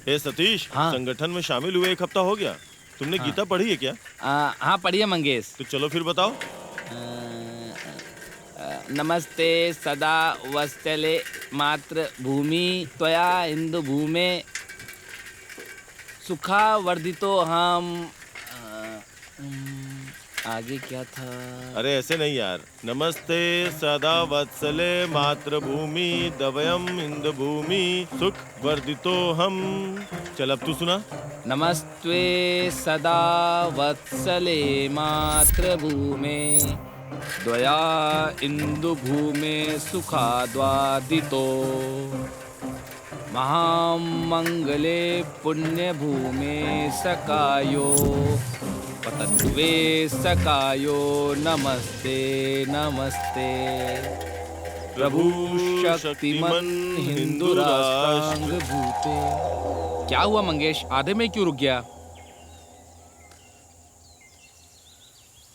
ए सतीश, हाँ? संगठन में शामिल हुए 1 हफ्ता हो गया। तुमने गीता पढ़ी है क्या? हाँ पढ़िए मंगेश। तो चलो फिर बताओ। नमस्ते सदा वत्सले मातृभूमि त्वया इंदु भूमे सुखा वर्धितो हम। आगे क्या था? अरे ऐसे नहीं यार। नमस्ते सदा वत्सले मातृभूमि दवयम इंद भूमि सुख वर्धितो हम। चल अब तू सुना। नमस्ते सदा वत्सले मातृभूमे द्वया इंदु भूमे सुखाद्वादितो महामंगले पुण्य भूमे सकायो पतन्वे सकायो नमस्ते नमस्ते प्रभु शक्तिमन हिंदू राष्ट्रांग भूते। क्या हुआ मंगेश, आधे में क्यों रुक गया?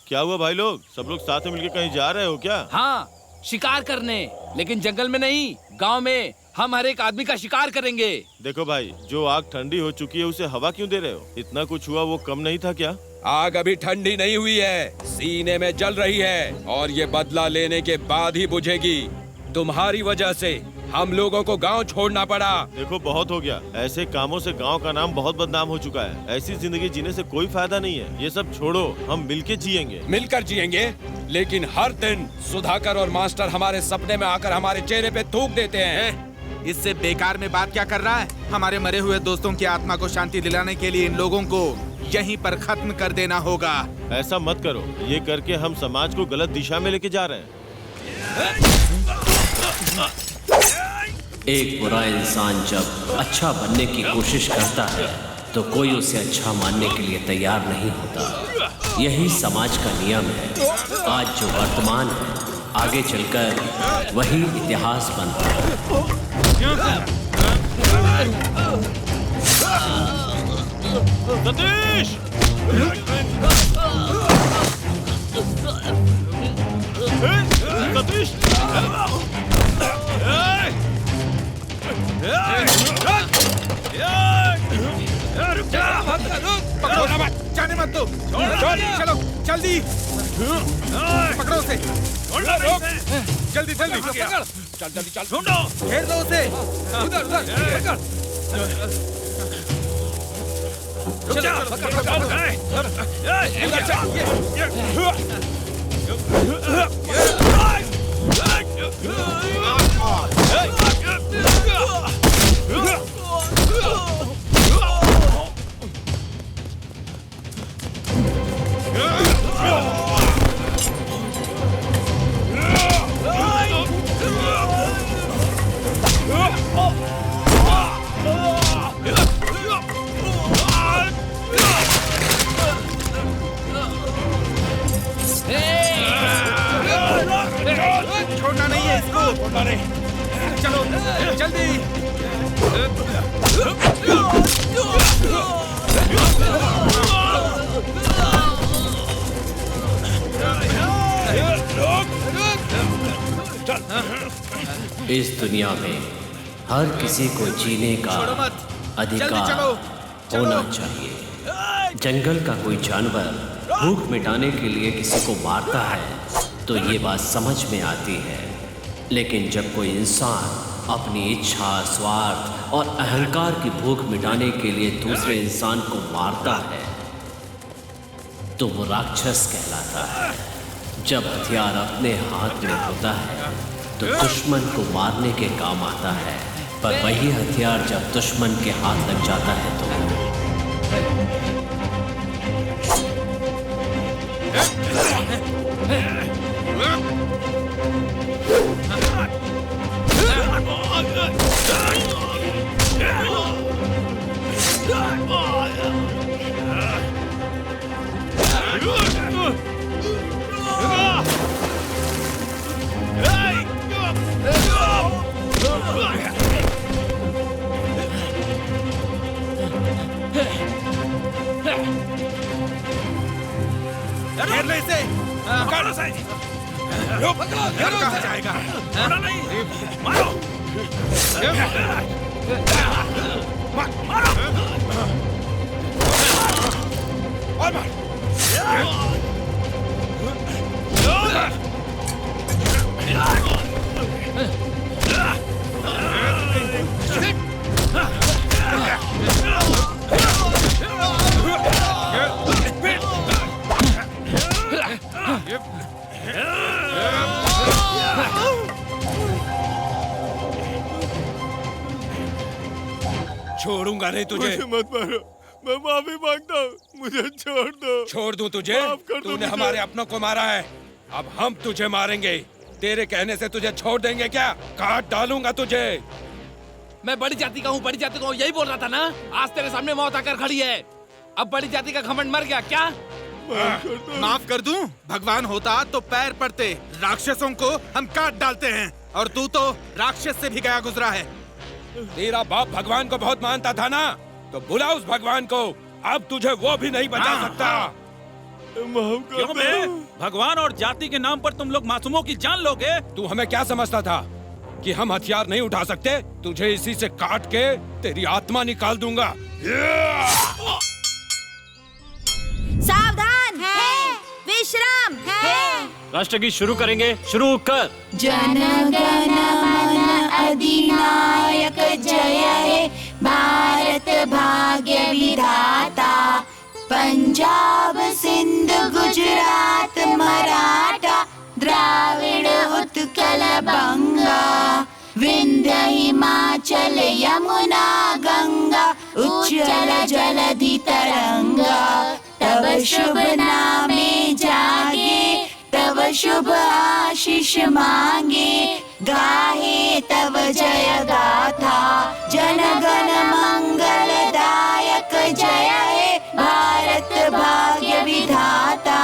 क्या हुआ भाई लोग? सब लोग साथ में मिलकर कहीं जा रहे हो क्या? हाँ, शिकार करने, लेकिन जंगल में नहीं, गांव में। हम हर एक आदमी का शिकार करेंगे। देखो भाई, जो आग ठंडी हो चुकी है उसे हवा क्यों दे रहे हो? इतना कुछ हुआ वो कम नहीं था क्या? आग अभी ठंडी नहीं हुई है, सीने में जल रही है और ये बदला लेने के बाद ही बुझेगी। तुम्हारी वजह से हम लोगों को गांव छोड़ना पड़ा। देखो बहुत हो गया। ऐसे कामों से गांव का नाम बहुत बदनाम हो चुका है। ऐसी जिंदगी जीने से कोई फायदा नहीं है। ये सब छोड़ो, हम मिलके जिएंगे। मिलकर जिएंगे, लेकिन हर दिन सुधाकर और मास्टर हमारे सपने में आकर हमारे चेहरे पे थूक देते हैं। इससे बेकार में बात क्या कर रहा है? हमारे मरे हुए दोस्तों की आत्मा को शांति दिलाने के लिए इन लोगों को यहीं पर खत्म कर देना होगा। ऐसा मत करो, ये करके हम समाज को गलत दिशा में लेके जा रहे हैं। एक बुरा इंसान जब अच्छा बनने की कोशिश करता है तो कोई उसे अच्छा मानने के लिए तैयार नहीं होता। यही समाज का नियम है। आज जो वर्तमान है, आगे चलकर वही इतिहास बनता है। सतीश! सतीश! जाने मत दो। चलो जल्दी पकड़ो उसे। जल्दी जल्दी चल जल्दी चल। घेर दो उसे। उधर उधर छोड़ना नहीं है इसको। छोड़ना नहीं। चलो जल्दी। इस दुनिया में हर किसी को जीने का अधिकार होना चाहिए। जंगल का कोई जानवर भूख मिटाने के लिए किसी को मारता है तो ये बात समझ में आती है, लेकिन जब कोई इंसान अपनी इच्छा, स्वार्थ और अहंकार की भूख मिटाने के लिए दूसरे इंसान को मारता है तो वो राक्षस कहलाता है। जब हथियार अपने हाथ में होता है तो दुश्मन को मारने के काम आता है, पर वही हथियार जब दुश्मन के हाथ लग जाता है तो घेर ले इसे। पकड़ो से। कहाँ जाएगा? नहीं, मारो। और मार। छोड़ूंगा नहीं तुझे। मुझे मत मारो, मैं माफी मांगता हूँ, मुझे छोड़ दो। छोड़ दूं तुझे? माफ कर दो तूने मुझे। हमारे अपनों को मारा है, अब हम तुझे मारेंगे। तेरे कहने से तुझे छोड़ देंगे क्या? काट डालूंगा तुझे। मैं बड़ी जाति का हूँ, बड़ी जाति का हूँ, यही बोल रहा था ना। आज तेरे सामने मौत आकर खड़ी है। अब बड़ी जाति का घमंड मर गया क्या? माफ कर दूं? भगवान होता तो पैर पड़ते। राक्षसों को हम काट डालते हैं और तू तो राक्षस से भी गया गुजरा है। तेरा बाप भगवान को बहुत मानता था ना, तो बुला उस भगवान को। अब तुझे वो भी नहीं बचा सकता। माफ कर क्यों बे? दो। भगवान और जाति के नाम पर तुम लोग मासूमों की जान लोगे? तू हमें क्या समझता था कि हम हथियार नहीं उठा सकते? तुझे इसी से काट के तेरी आत्मा निकाल दूंगा। सावधान है, विश्राम है। राष्ट्रगीत शुरू करेंगे, शुरू कर। जन गण मन अधिनायक जय हे भारत भाग्य विधाता। पंजाब सिंध गुजरात मराठा द्राविड़ उत्कल बंगा। विंध्य हिमाचल यमुना गंगा उच्चल जलधि तरंगा। तब शुभ नामे जागे, तब शुभ आशीष मांगे। गाहे तब जय गाथा, जन गण मंगलदायक जय हे भारत भाग्य विधाता।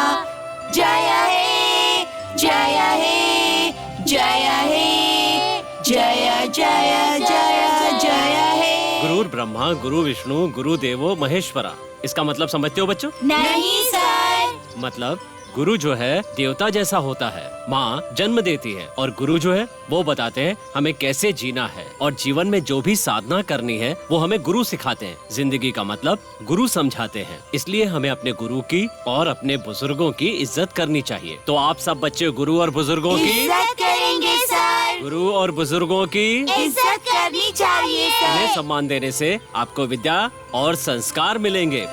जय हे जय हे जय हे जय जय जय जय हे। गुरुर् ब्रह्मा गुरु विष्णु गुरु देवो महेश्वरा। इसका मतलब समझते हो बच्चों? नहीं सर। मतलब गुरु जो है देवता जैसा होता है, माँ जन्म देती है और गुरु जो है वो बताते हैं हमें कैसे जीना है और जीवन में जो भी साधना करनी है वो हमें गुरु सिखाते हैं। जिंदगी का मतलब गुरु समझाते हैं, इसलिए हमें अपने गुरु की और अपने बुजुर्गों की इज्जत करनी चाहिए। तो आप सब बच्चे गुरु और बुजुर्गों की इज्जत करेंगे सर। गुरु और बुजुर्गों की इज्जत करनी चाहिए उन्हें सर। सम्मान देने से आपको विद्या और संस्कार मिलेंगे।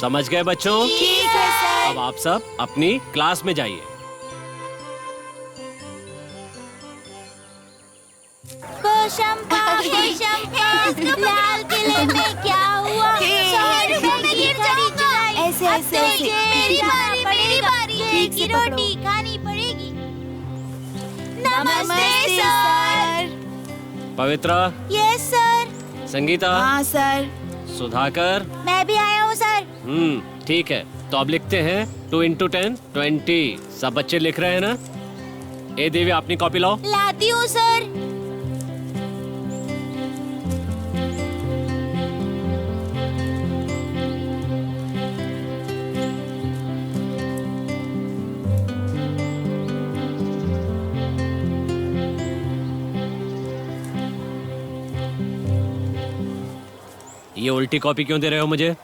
समझ गए बच्चों? ठीक है सर। अब आप सब अपनी क्लास में जाइए। लाल किले में क्या हुआ? 100 रुपए में खिचड़ी चुराई। ऐसे ऐसे ऐसे। मेरी बारी एक की रोटी खानी पड़ेगी। नमस्ते सर। पवित्रा, यस सर। संगीता, हाँ सर। सुधाकर, मैं भी आया हूँ सर। ठीक है। तो अब लिखते हैं 2 into 10 20। सब बच्चे लिख रहे हैं ना? ए देवी अपनी कॉपी लाओ। लाती हूँ सर। ये उल्टी कॉपी क्यों दे रहे हो मुझे?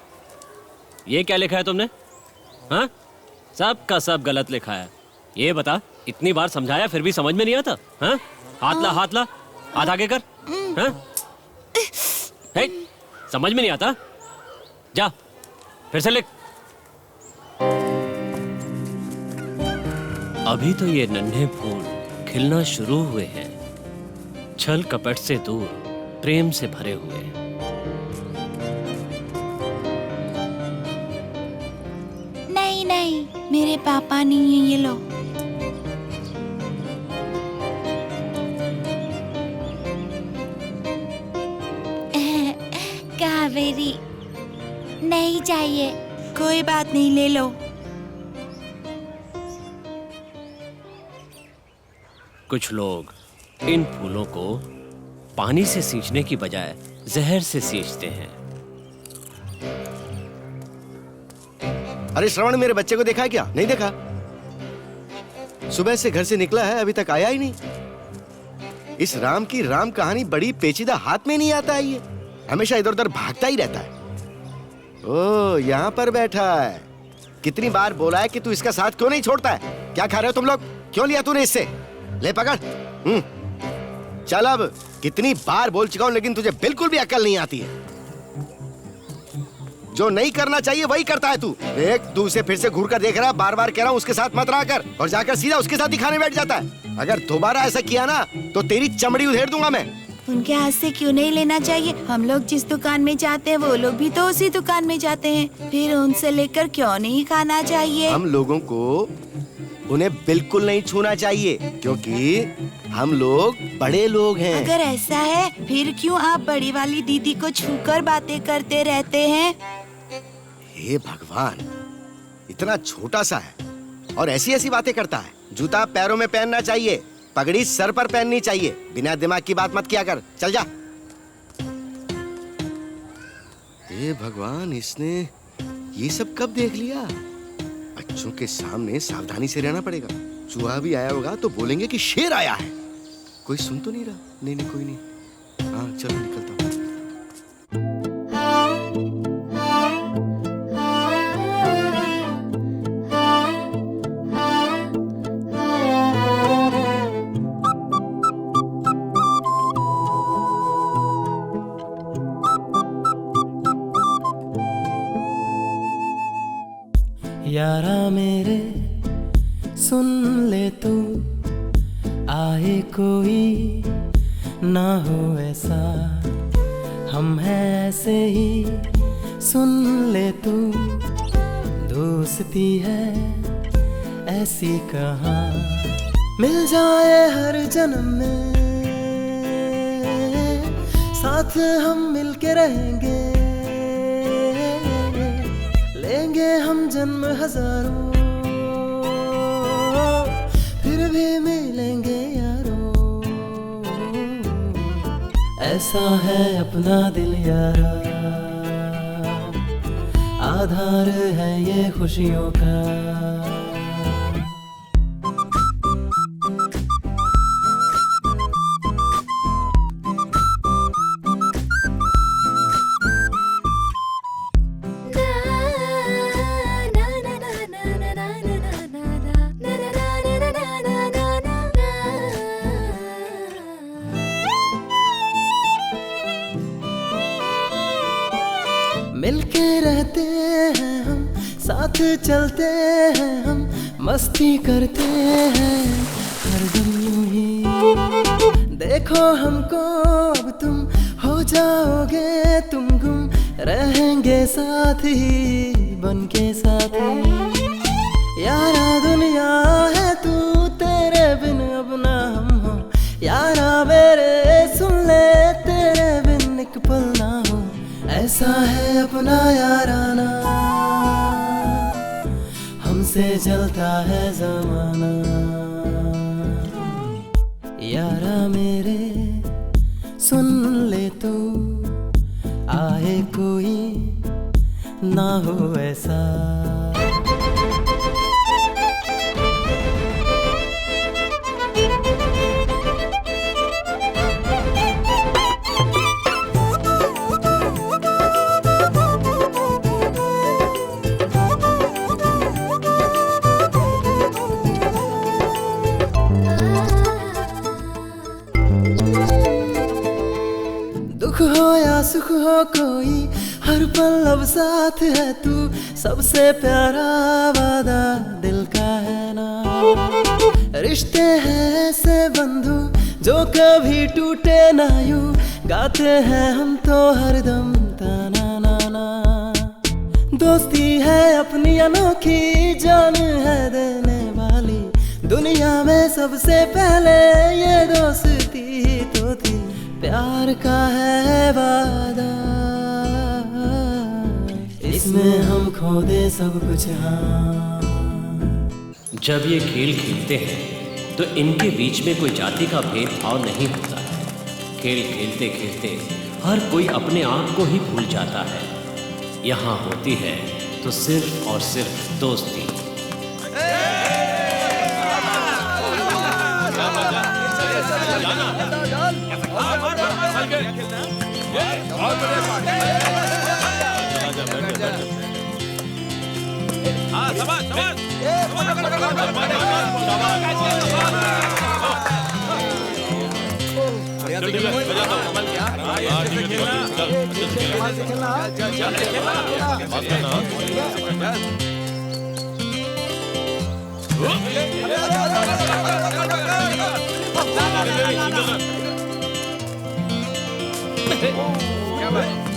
ये क्या लिखा है तुमने? हाँ, सब का सब गलत लिखा है। ये बता, इतनी बार समझाया फिर भी समझ में नहीं आता? हाँ, हाथ ला, हाथ आगे कर। हाँ, हे, समझ में नहीं आता? जा, फिर से लिख। अभी तो ये नन्हे फूल खिलना शुरू हुए हैं, छल कपट से दूर, प्रेम से भरे हुए। नहीं, मेरे पापा नहीं है, ये लो। कावेरी, नहीं चाहिए। कोई बात नहीं, ले लो। कुछ लोग इन फूलों को पानी से सींचने की बजाय जहर से सींचते हैं। अरे श्रवण, मेरे बच्चे को देखा है क्या? नहीं देखा? सुबह से घर से निकला है, अभी तक आया ही नहीं। इस राम की राम कहानी बड़ी पेचीदा, हाथ में नहीं आता है ये। हमेशा इधर उधर भागता ही रहता है। ओ, यहाँ पर बैठा है। कितनी बार बोला है कि तू इसका साथ क्यों नहीं छोड़ता है? क्या खा रहे हो तुम लोग? क्यों लिया तूने इससे? ले पकड़। चल अब, कितनी बार बोल चुका हूं लेकिन तुझे बिल्कुल भी अक्ल नहीं आती है। जो नहीं करना चाहिए वही करता है तू। देख, तू उसे फिर से घूर कर देख रहा है। बार बार कह रहा हूं उसके साथ मत रहा कर, और जाकर सीधा उसके साथ ही खाने बैठ जाता है। अगर दोबारा ऐसा किया ना तो तेरी चमड़ी उधेड़ दूंगा मैं। उनके हाथ से क्यों नहीं लेना चाहिए? हम लोग जिस दुकान में जाते हैं वो लोग भी तो उसी दुकान में जाते हैं, फिर उनसे लेकर क्यों नहीं खाना चाहिए? हम लोगों को उन्हें बिल्कुल नहीं छूना चाहिए, क्योंकि हम लोग बड़े लोग हैं। अगर ऐसा है फिर क्यों आप बड़ी वाली दीदी को छूकर बातें करते रहते हैं? हे भगवान, इतना छोटा सा है और ऐसी ऐसी बातें करता है। जूता पैरों में पहनना चाहिए, पगड़ी सर पर पहननी चाहिए। बिना दिमाग की बात मत किया कर, चल जा। हे भगवान, इसने ये सब कब देख लिया? बच्चों के सामने सावधानी से रहना पड़ेगा। चूहा भी आया होगा तो बोलेंगे कि शेर आया है। कोई सुन तो नहीं रहा? नहीं नहीं, कोई नहीं। हाँ चलो, निकलता हूँ। यारा मेरे सुन ले तू, आए कोई ना हो ऐसा, हम हैं ऐसे ही सुन ले तू। दोस्ती है ऐसी कहाँ मिल जाए हर जन्म में, साथ हम मिलके रहेंगे, लेंगे हम जन्म हजारों, फिर भी मिलेंगे यारों। ऐसा है अपना दिल यारा, आधार है ये खुशियों का। मिलके रहते हैं हम, साथ चलते हैं हम, मस्ती करते हैं हरदम यूं ही। देखो हमको अब तुम हो जाओगे तुम गुम, रहेंगे साथ ही बनके साथ ही। यारा दुनिया है तू, तेरे बिन अब ना हम हो। यारा मेरे सुन ले, तेरे बिन एक पल ना हो। ऐसा है अपना याराना, हमसे जलता है जमाना। यारा मेरे सुन ले तू, आए कोई ना हो ऐसा। दुख हो या सुख हो कोई, हर पल अब साथ है तू। सबसे प्यारा वादा दिल का है ना, रिश्ते हैं ऐसे बंधु जो कभी टूटे ना यूं। गाते हैं हम तो हरदम ताना ना ना। दोस्ती है अपनी अनोखी, जान है देने वाली। दुनिया में सबसे पहले ये दोस्ती तो थी, प्यार का है वादा, इसमें हम खो दे सब कुछ। हाँ, जब ये खेल खेलते हैं तो इनके बीच में कोई जाति का भेदभाव नहीं होता है। खेल खेलते खेलते हर कोई अपने आप को ही भूल जाता है। यहाँ होती है तो सिर्फ और सिर्फ दोस्ती।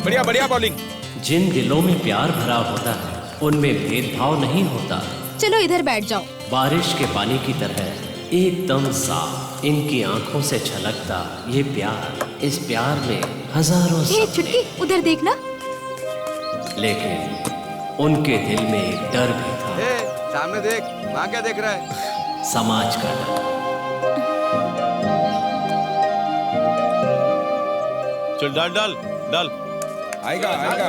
बढ़िया बढ़िया बॉलिंग। जिन दिलों में प्यार भरा होता है उनमें भेदभाव नहीं होता। चलो इधर बैठ जाओ। बारिश के पानी की तरह एकदम साफ इनकी आंखों से छलकता ये प्यार, इस प्यार में हजारों हे सपने। छुटकी, उधर देखना। लेकिन उनके दिल में एक डर भी था। सामने देख, वहाँ क्या देख रहा है? समाज का डर। चल डाल डाल डाल। आएगा आएगा।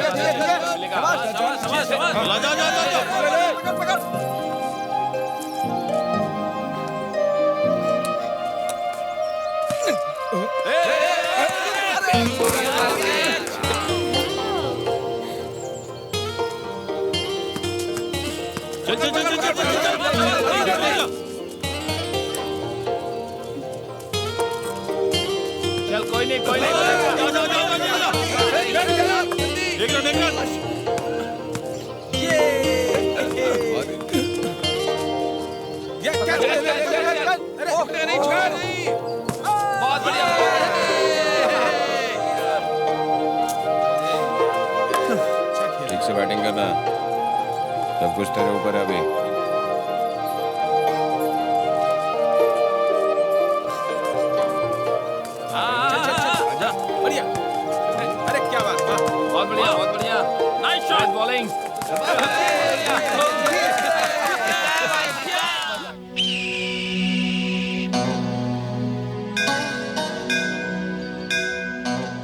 जा जा जा। चल चल चल चल चल कोई नहीं कोई नहीं। देख लो देख लो। बहुत बढ़िया। ठीक से बैटिंग करना, सब कुछ तेरे ऊपर है अभी। बढ़िया। अरे क्या बात, वाह। बहुत बढ़िया बहुत बढ़िया। Nice shot bowling.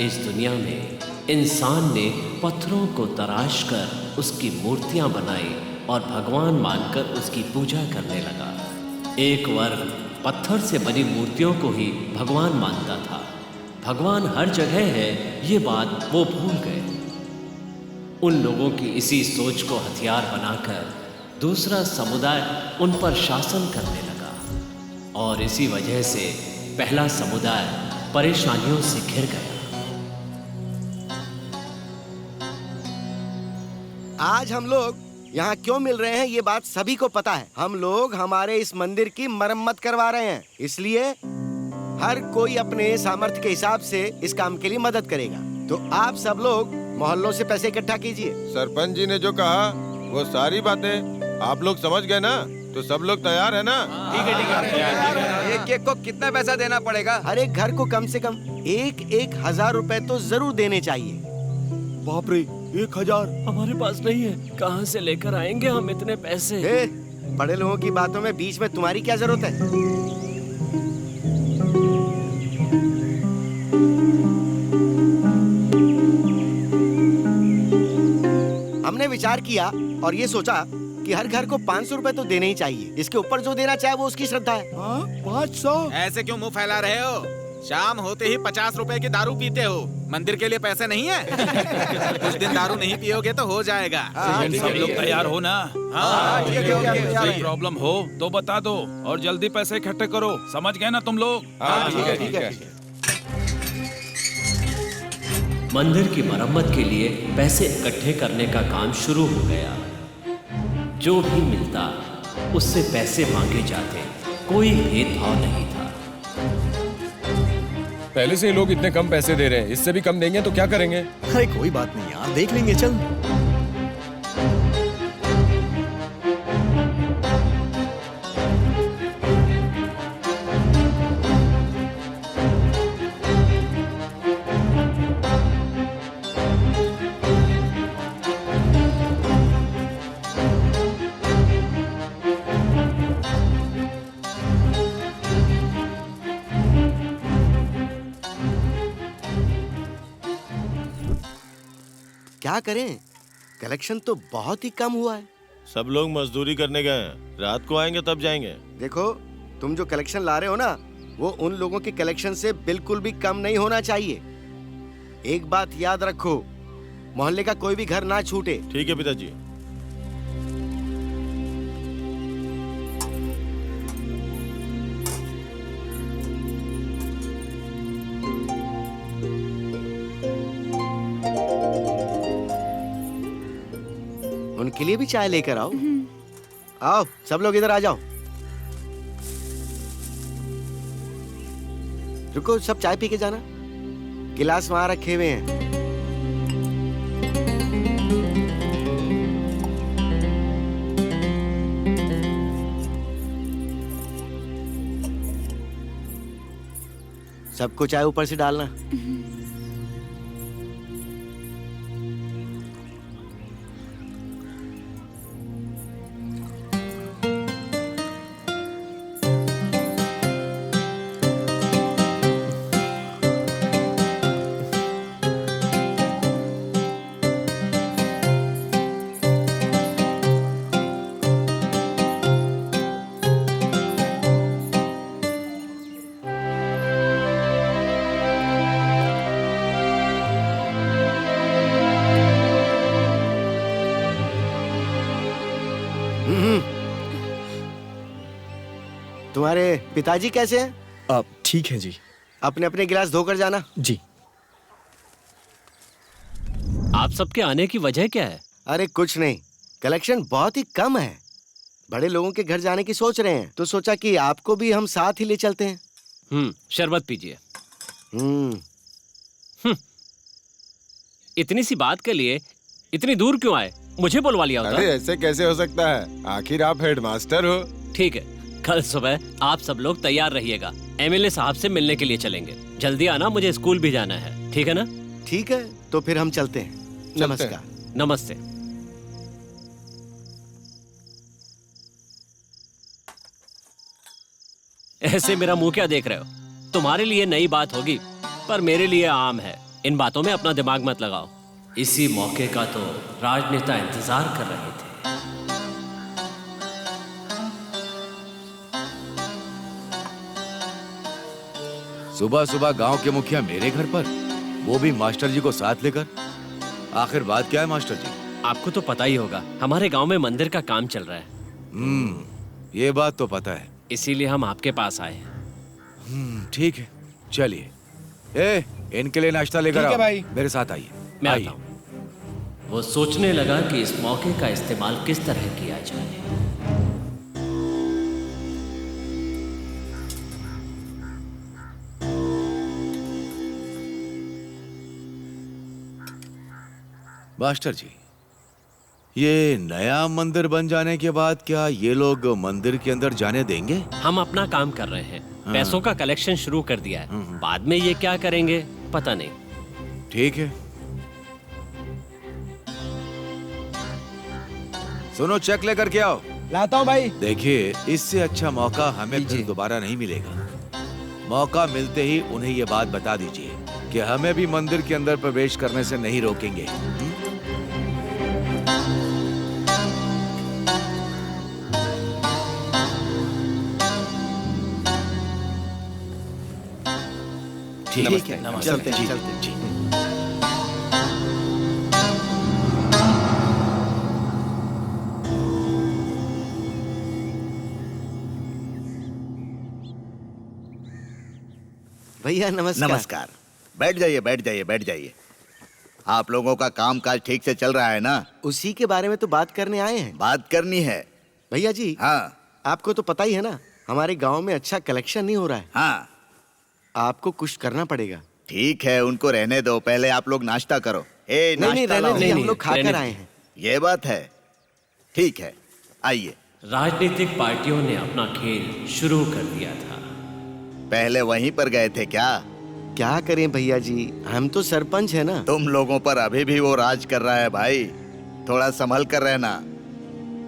इस दुनिया में इंसान ने पत्थरों को तराश कर उसकी मूर्तियां बनाई और भगवान मानकर उसकी पूजा करने लगा। एक वर्ग पत्थर से बनी मूर्तियों को ही भगवान मानता था। भगवान हर जगह है ये बात वो भूल गए। उन लोगों की इसी सोच को हथियार बनाकर दूसरा समुदाय उन पर शासन करने लगा और इसी वजह से पहला समुदाय परेशानियों से घिर गया। आज हम लोग यहाँ क्यों मिल रहे हैं ये बात सभी को पता है। हम लोग हमारे इस मंदिर की मरम्मत करवा रहे हैं, इसलिए हर कोई अपने सामर्थ्य के हिसाब से इस काम के लिए मदद करेगा। तो आप सब लोग मोहल्लों से पैसे इकट्ठा कीजिए। सरपंच जी ने जो कहा वो सारी बातें आप लोग समझ गए ना? तो सब लोग तैयार है ना? ठीक है ठीक है। एक एक को कितना पैसा देना पड़ेगा? हर एक घर को कम से कम 1,000 रुपए तो जरूर देने चाहिए। बाप रे, 1,000 हमारे पास नहीं है। कहाँ से लेकर आएंगे हम इतने पैसे? बड़े लोगों की बातों में बीच में तुम्हारी क्या जरूरत है? हमने विचार किया और ये सोचा कि हर घर को 500 रुपए तो देने ही चाहिए। इसके ऊपर जो देना चाहे वो उसकी श्रद्धा है। 500? ऐसे क्यों मुंह फैला रहे हो? शाम होते ही 50 रुपए की दारू पीते हो। मंदिर के लिए पैसे नहीं है? कुछ दिन दारू नहीं पियोगे तो हो जाएगा। सब लोग तैयार हो ना? कोई प्रॉब्लम हो तो बता दो और जल्दी पैसे इकट्ठे करो। समझ गए ना तुम लोग? ठीक है। मंदिर की मरम्मत के लिए पैसे इकट्ठे करने का काम शुरू हो गया। जो भी मिलता उससे पैसे मांगे जाते, कोई भेदभाव नहीं था। पहले से ही लोग इतने कम पैसे दे रहे हैं, इससे भी कम देंगे तो क्या करेंगे? अरे कोई बात नहीं यार, देख लेंगे, चल। क्या करें, कलेक्शन तो बहुत ही कम हुआ है। सब लोग मजदूरी करने गए हैं, रात को आएंगे तब जाएंगे। देखो, तुम जो कलेक्शन ला रहे हो ना, वो उन लोगों के कलेक्शन से बिल्कुल भी कम नहीं होना चाहिए। एक बात याद रखो, मोहल्ले का कोई भी घर ना छूटे। ठीक है पिताजी। उनके लिए भी चाय लेकर आओ। आओ सब लोग इधर आ जाओ। रुको, सब चाय पी के जाना। गिलास वहां रखे हुए हैं। सबको चाय ऊपर से डालना। तुम्हारे पिताजी कैसे हैं? आप ठीक हैं जी। अपने अपने गिलास धोकर जाना। जी। आप सबके आने की वजह क्या है? अरे कुछ नहीं, कलेक्शन बहुत ही कम है। बड़े लोगों के घर जाने की सोच रहे हैं, तो सोचा कि आपको भी हम साथ ही ले चलते हैं। शरबत पीजिए। इतनी सी बात के लिए इतनी दूर क्यों आए? मुझे बुलवा लिया होता। अरे ऐसे कैसे हो सकता है, आखिर आप हेडमास्टर हो। ठीक है, कल सुबह आप सब लोग तैयार रहिएगा। एमएलए साहब से मिलने के लिए चलेंगे। जल्दी आना, मुझे स्कूल भी जाना है। ठीक है ना? ठीक है, तो फिर हम चलते हैं। नमस्कार। नमस्ते। ऐसे मेरा मुंह क्या देख रहे हो? तुम्हारे लिए नई बात होगी, पर मेरे लिए आम है। इन बातों में अपना दिमाग मत लगाओ। इसी मौके का तो राजनेता इंतजार कर रहे थे। सुबह सुबह गांव के मुखिया मेरे घर पर, वो भी मास्टर जी को साथ लेकर। आखिर बात क्या है मास्टर जी? आपको तो पता ही होगा, हमारे गांव में मंदिर का काम चल रहा है। ये बात तो पता है, इसीलिए हम आपके पास आए हैं। ठीक है, चलिए। इनके लिए नाश्ता लेकर आओ। भाई मेरे साथ आइए। मैं आता हूं। वो सोचने लगा कि इस मौके का इस्तेमाल किस तरह किया जाए। मास्टर जी, ये नया मंदिर बन जाने के बाद क्या ये लोग मंदिर के अंदर जाने देंगे? हम अपना काम कर रहे हैं। पैसों का कलेक्शन शुरू कर दिया है। बाद में ये क्या करेंगे पता नहीं। ठीक है, सुनो, चेक लेकर के आओ। लाता हूँ भाई। देखिए, इससे अच्छा मौका हमें फिर दोबारा नहीं मिलेगा। मौका मिलते ही उन्हें ये बात बता दीजिए कि हमें भी मंदिर के अंदर प्रवेश करने से नहीं रोकेंगे। ठीक है, चलते हैं, चलते हैं। भैया नमस्कार। नमस्कार। बैठ जाइए, बैठ जाइए, बैठ जाइए। आप लोगों का काम काज ठीक से चल रहा है ना? उसी के बारे में तो बात करने आए हैं। बात करनी है भैया जी। हाँ, आपको तो पता ही है ना, हमारे गांव में अच्छा कलेक्शन नहीं हो रहा है। हाँ, आपको कुछ करना पड़ेगा। ठीक है, उनको रहने दो, पहले आप लोग नाश्ता करो। नहीं, हम लोग खाकर आए हैं। ये बात है। ठीक है, आइए। राजनीतिक पार्टियों ने अपना खेल शुरू कर दिया था। पहले वहीं पर गए थे क्या? क्या करें भैया जी, हम तो सरपंच है ना। तुम लोगों पर अभी भी वो राज कर रहा है भाई, थोड़ा संभल कर रहना।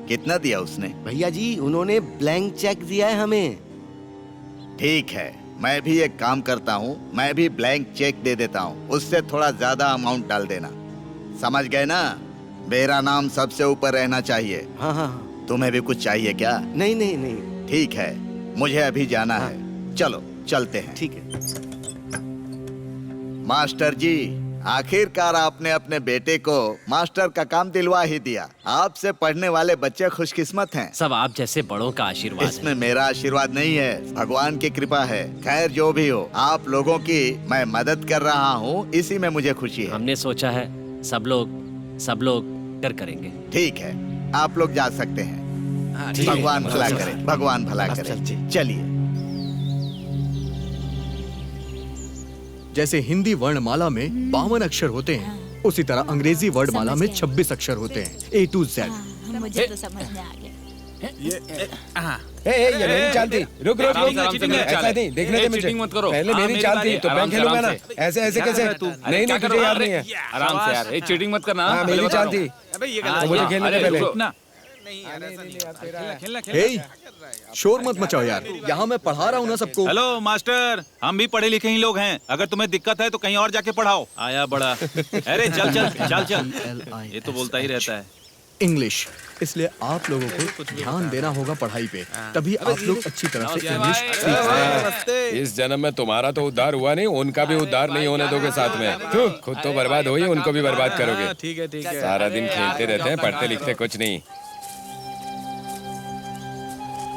कितना दिया उसने? भैया जी, उन्होंने ब्लैंक चेक दिया है हमें। ठीक है, मैं भी एक काम करता हूँ, मैं भी ब्लैंक चेक दे देता हूँ, उससे थोड़ा ज्यादा अमाउंट डाल देना। समझ गए ना? मेरा नाम सबसे ऊपर रहना चाहिए। हाँ हाँ। तुम्हें भी कुछ चाहिए क्या? नहीं नहीं नहीं। ठीक है, मुझे अभी जाना है। चलो चलते हैं। ठीक है। मास्टर जी, आखिरकार आपने अपने बेटे को मास्टर का काम दिलवा ही दिया। आपसे पढ़ने वाले बच्चे खुशकिस्मत हैं। सब आप जैसे बड़ों का आशीर्वाद इसमें मेरा आशीर्वाद नहीं है, भगवान की कृपा है। खैर जो भी हो, आप लोगों की मैं मदद कर रहा हूँ, इसी में मुझे खुशी है। हमने सोचा है सब लोग कर करेंगे। ठीक है, आप लोग जा सकते हैं। भगवान भला करे, भगवान भला करे। चलिए। जैसे हिंदी वर्णमाला में 52 अक्षर होते हैं, उसी तरह अंग्रेजी वर्णमाला में 26 अक्षर होते हैं, A to Z। मुझे तो समझ में आ गया। ये मेरी चाल थी। रुक ऐसा नहीं, देखने दे मुझे। चीटिंग मत करो। पहले मेरी चाल थी तो मैं खेलूंगा ना। ऐसे कैसे? नहीं तुझे याद नहीं है। आराम से यार, चीटिंग मत करना। मेरी चाल थी। मुझे खेलने दे पहले। शोर मत मचाओ यार, यहाँ मैं पढ़ा रहा हूँ ना सबको। हेलो मास्टर, हम भी पढ़े लिखे ही लोग हैं। अगर तुम्हें दिक्कत है तो कहीं और जाके पढ़ाओ। आया बड़ा। अरे चल। ये तो बोलता ही रहता है। इंग्लिश, इसलिए आप लोगों को ध्यान देना होगा पढ़ाई पे, तभी आप लोग अच्छी तरह से इंग्लिश सीख पाएंगे। इस जन्म में तुम्हारा तो उद्धार हुआ नहीं, उनका भी उद्धार नहीं होने दोगे साथ में। खुद तो बर्बाद हो ही, उनको भी बर्बाद करोगे। ठीक है। सारा दिन खेलते रहते हैं, पढ़ते लिखते कुछ नहीं।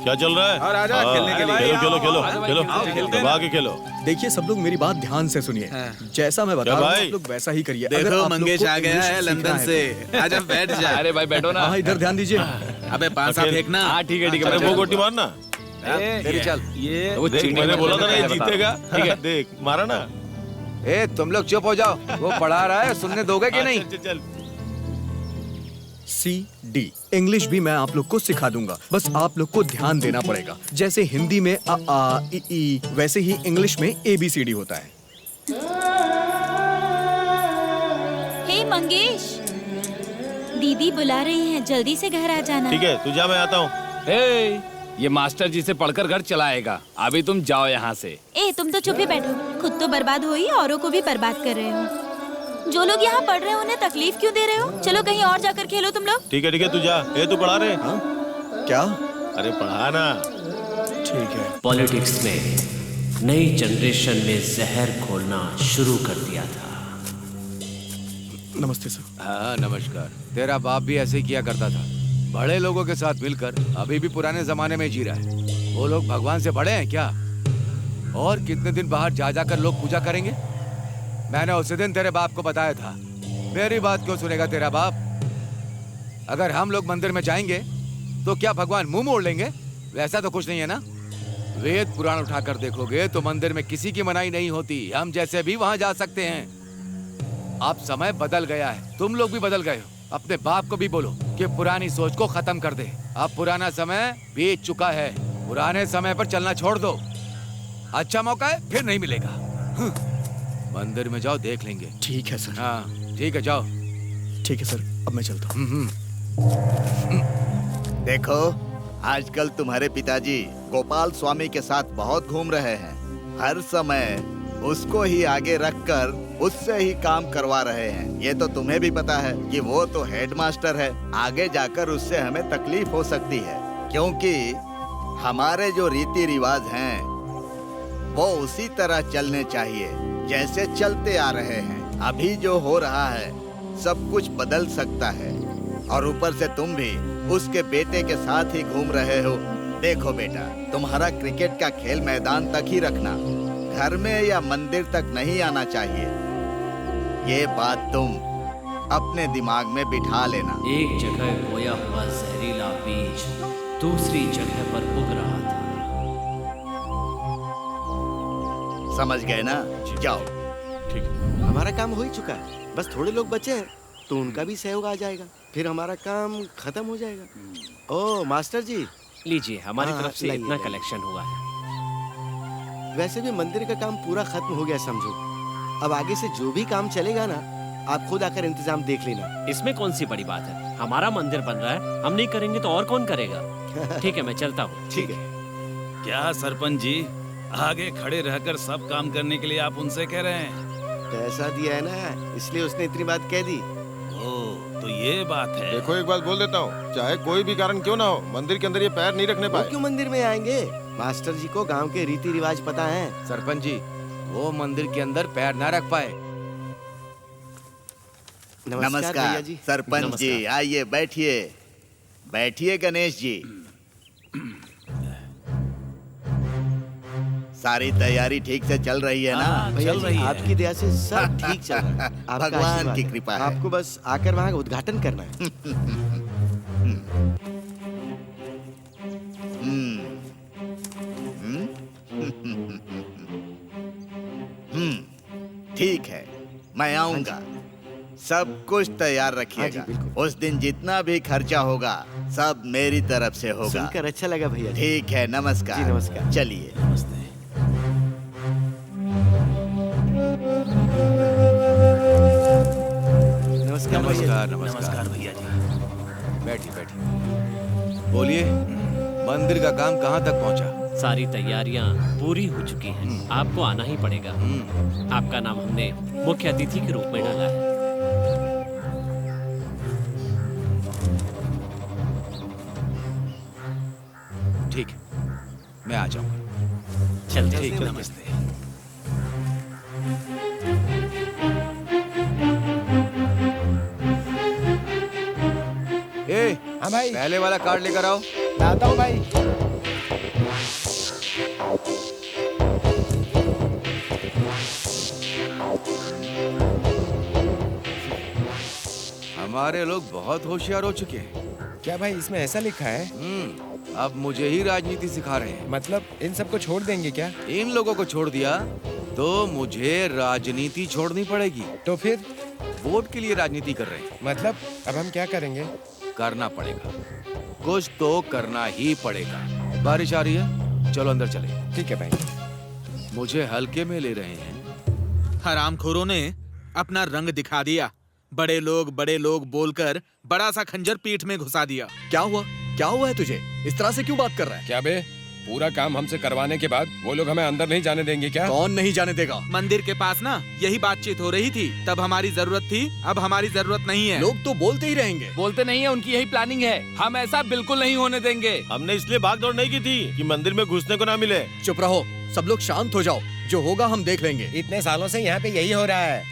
क्या चल रहा है? और आजा खेलने के लिए। खेलो दबा के खेलो। देखिए सब लोग मेरी बात ध्यान से सुनिए। जैसा मैं बता रहा हूँ आप लोग वैसा ही करिए। अगर देखो आप लोग मंगेश को आ गया इंग्लिश है सीखना लंदन से। आजा बैठ जा। अरे भाई बैठो ना। हाँ इधर ध्यान दीजिए। अबे 5 साल फेंकना। हाँ ठीक है। अरे वो गोटी मारना। तेरी चल। ये देख, मैंने बोला था ना ये जीतेगा। ठीक है, देख मारा ना। ए तुम लोग चुप हो जाओ, वो पढ़ा रहा है, सुनने दोगे कि नहीं? चल। CD इंग्लिश भी मैं आप लोग को सिखा दूंगा, बस आप लोग को ध्यान देना पड़ेगा। जैसे हिंदी में अ आ इ ई, वैसे ही इंग्लिश में ABCD होता है। हे मंगेश, दीदी बुला रही हैं, जल्दी से घर आ जाना। ठीक है, तू जा, मैं आता हूँ। ये मास्टर जी से पढ़कर घर चलाएगा। अभी तुम जाओ यहाँ से। तुम तो चुप ही बैठो, खुद तो बर्बाद हो ही औरों को भी बर्बाद कर रहे हो। जो लोग यहाँ पढ़ रहे हैं उन्हें तकलीफ क्यों दे रहे हो? चलो कहीं और जाकर खेलो तुम लोग। ठीक है, तू जा। तू पढ़ा रहे? क्या? अरे पढ़ा ना। ठीक है। पॉलिटिक्स में नई जनरेशन में जहर घोलना शुरू कर दिया था। नमस्ते सर। हाँ नमस्कार। तेरा बाप भी ऐसे ही किया करता था, बड़े लोगों के साथ मिलकर अभी भी पुराने जमाने में जी रहा है। वो लोग भगवान से बड़े हैं क्या? और कितने दिन बाहर जा जाकर लोग पूजा करेंगे? मैंने उसी दिन तेरे बाप को बताया था। मेरी बात क्यों सुनेगा तेरा बाप? अगर हम लोग मंदिर में जाएंगे तो क्या भगवान मुंह मोड़ लेंगे? वैसा तो कुछ नहीं है ना। वेद पुराण उठाकर देखोगे तो मंदिर में किसी की मनाही नहीं होती, हम जैसे भी वहां जा सकते हैं। अब समय बदल गया है, तुम लोग भी बदल गए हो। अपने बाप को भी बोलो कि पुरानी सोच को खत्म कर दे। अब पुराना समय बीत चुका है, पुराने समय पर चलना छोड़ दो। अच्छा मौका है, फिर नहीं मिलेगा। मंदिर में जाओ, देख लेंगे। ठीक है सर। हाँ ठीक है, जाओ। ठीक है सर, अब मैं चलता हूँ। देखो, आजकल तुम्हारे पिताजी गोपाल स्वामी के साथ बहुत घूम रहे हैं। हर समय उसको ही आगे रखकर उससे ही काम करवा रहे हैं। ये तो तुम्हें भी पता है कि वो तो हेडमास्टर है। आगे जाकर उससे हमें तकलीफ हो सकती है, क्योंकि हमारे जो रीति रिवाज हैं वो उसी तरह चलने चाहिए जैसे चलते आ रहे हैं। अभी जो हो रहा है सब कुछ बदल सकता है, और ऊपर से तुम भी उसके बेटे के साथ ही घूम रहे हो। देखो बेटा, तुम्हारा क्रिकेट का खेल मैदान तक ही रखना, घर में या मंदिर तक नहीं आना चाहिए। ये बात तुम अपने दिमाग में बिठा लेना। एक जगह बोया हुआ जहरीला बीज दूसरी जगह पर उग रहा था। समझ गए ना? जाओ। ठीक है। हमारा काम हो ही चुका है, बस थोड़े लोग बचे हैं तो उनका भी सहयोग आ जाएगा, फिर हमारा काम खत्म हो जाएगा। ओ मास्टर जी, लीजिए, हमारी हाँ, तरफ से लाइए, इतना लाइए। कलेक्शन हुआ है। वैसे भी मंदिर का काम पूरा खत्म हो गया समझो। अब आगे से जो भी काम चलेगा ना, आप खुद आकर इंतजाम देख लेना। इसमें कौन सी बड़ी बात है? हमारा मंदिर बन रहा है, हम नहीं करेंगे तो और कौन करेगा? ठीक है, मैं चलता हूँ। ठीक है। क्या सरपंच जी, आगे खड़े रहकर सब काम करने के लिए आप उनसे कह रहे हैं? पैसा दिया है ना, इसलिए उसने इतनी बात कह दी। तो ये बात है। देखो एक बात बोल देता हूँ, चाहे कोई भी कारण क्यों ना हो, मंदिर के अंदर ये पैर नहीं रखने वो पाए। क्यों मंदिर में आएंगे? मास्टर जी को गांव के रीति रिवाज पता है। सरपंच जी, वो मंदिर के अंदर पैर ना रख पाए। नमस्कार सरपंच जी, आइए बैठिए। बैठिए गणेश जी। सारी तैयारी ठीक से चल रही है ना? भैया जी, आपकी दया से सब ठीक चल रहा है। आपका भगवान आशीर्वाद की है। कृपा है। आपको बस आकर वहाँ उद्घाटन करना है। ठीक है, मैं आऊंगा। सब कुछ तैयार रखिएगा। उस दिन जितना भी खर्चा होगा सब मेरी तरफ से होगा। सुनकर अच्छा लगा भैया जी। ठीक है, नमस्कार। जी नमस्कार। चलिए। नमस्कार भैया जी। बैठिए बैठिए। बोलिए, मंदिर का काम कहाँ तक पहुँचा? सारी तैयारियां पूरी हो चुकी हैं। आपको आना ही पड़ेगा। आपका नाम हमने मुख्य अतिथि के रूप में डाला है। ठीक है, मैं आ जाऊंगा। चलते ठीक है, नमस्ते। हाँ भाई, पहले वाला कार्ड लेकर आओ। लाता हूँ भाई। हमारे लोग बहुत होशियार हो चुके हैं। क्या भाई इसमें ऐसा लिखा है? अब मुझे ही राजनीति सिखा रहे हैं। मतलब इन सबको छोड़ देंगे क्या? इन लोगों को छोड़ दिया तो मुझे राजनीति छोड़नी पड़ेगी। तो फिर वोट के लिए राजनीति कर रहे हैं। मतलब अब हम क्या करेंगे? करना पड़ेगा, कुछ तो करना ही पड़ेगा। बारिश आ रही है, चलो अंदर चले। ठीक है भाई। मुझे हल्के में ले रहे हैं। हरामखोरों ने अपना रंग दिखा दिया। बड़े लोग बोलकर बड़ा सा खंजर पीठ में घुसा दिया। क्या हुआ? क्या हुआ है तुझे? इस तरह से क्यों बात कर रहा है? क्या बे, पूरा काम हमसे करवाने के बाद वो लोग हमें अंदर नहीं जाने देंगे क्या? कौन नहीं जाने देगा? मंदिर के पास ना यही बातचीत हो रही थी। तब हमारी जरूरत थी, अब हमारी जरूरत नहीं है। लोग तो बोलते ही रहेंगे। बोलते नहीं है, उनकी यही प्लानिंग है। हम ऐसा बिल्कुल नहीं होने देंगे। हमने इसलिए भागदौड़ नहीं की थी कि मंदिर में घुसने को ना मिले। चुप रहो, सब लोग शांत हो जाओ। जो होगा हम देख लेंगे। इतने सालों से यहाँ पे यही हो रहा है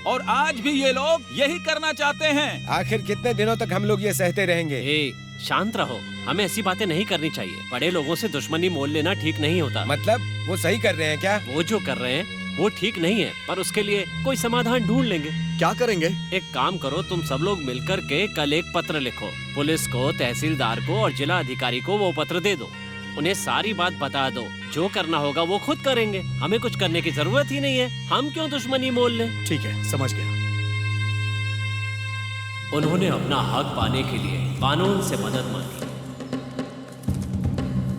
और आज भी ये लोग यही करना चाहते हैं। आखिर कितने दिनों तक हम लोग ये सहते रहेंगे? शांत रहो, हमें ऐसी बातें नहीं करनी चाहिए। बड़े लोगों से दुश्मनी मोल लेना ठीक नहीं होता। मतलब वो सही कर रहे हैं क्या? वो जो कर रहे हैं वो ठीक नहीं है, पर उसके लिए कोई समाधान ढूंढ लेंगे। क्या करेंगे? एक काम करो, तुम सब लोग मिलकर के कल एक पत्र लिखो। पुलिस को, तहसीलदार को और जिला अधिकारी को वो पत्र दे दो। उन्हें सारी बात बता दो। जो करना होगा वो खुद करेंगे। हमें कुछ करने की जरूरत ही नहीं है। हम क्यों दुश्मनी मोल लें? ठीक है, समझ गया। उन्होंने अपना हक पाने के लिए कानून से मदद मांगी।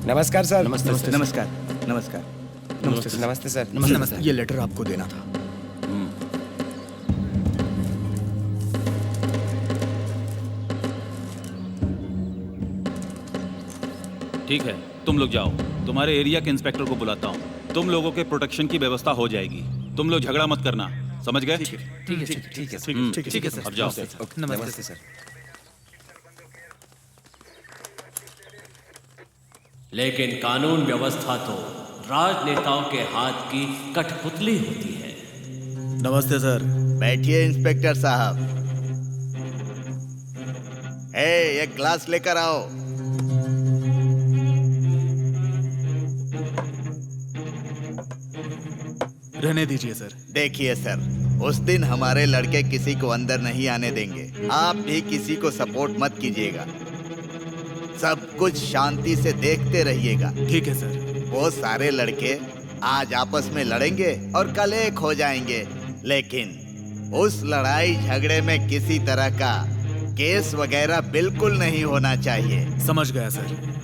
नमस्कार सर। नमस्ते सर। नमस्कार। नमस्कार। नमस्ते सर। नमस्ते सर। नमस्ते। ये लेटर आपको देना था। ठीक है, तुम लोग जाओ। तुम्हारे एरिया के इंस्पेक्टर को बुलाता हूँ। तुम लोगों के प्रोटेक्शन की व्यवस्था हो जाएगी। तुम लोग झगड़ा मत करना, समझ गए? ठीक है सर। अब जाओ। नमस्ते सर। लेकिन कानून व्यवस्था तो राजनेताओं के हाथ की कठपुतली होती है। नमस्ते सर। बैठिए इंस्पेक्टर साहब। एक ग्लास लेकर आओ। रहने दीजिए सर। देखिए सर, उस दिन हमारे लड़के किसी को अंदर नहीं आने देंगे। आप भी किसी को सपोर्ट मत कीजिएगा। सब कुछ शांति से देखते रहिएगा। ठीक है सर। वो सारे लड़के आज आपस में लड़ेंगे और कल एक हो जाएंगे, लेकिन उस लड़ाई झगड़े में किसी तरह का केस वगैरह बिल्कुल नहीं होना चाहिए। समझ गया सर।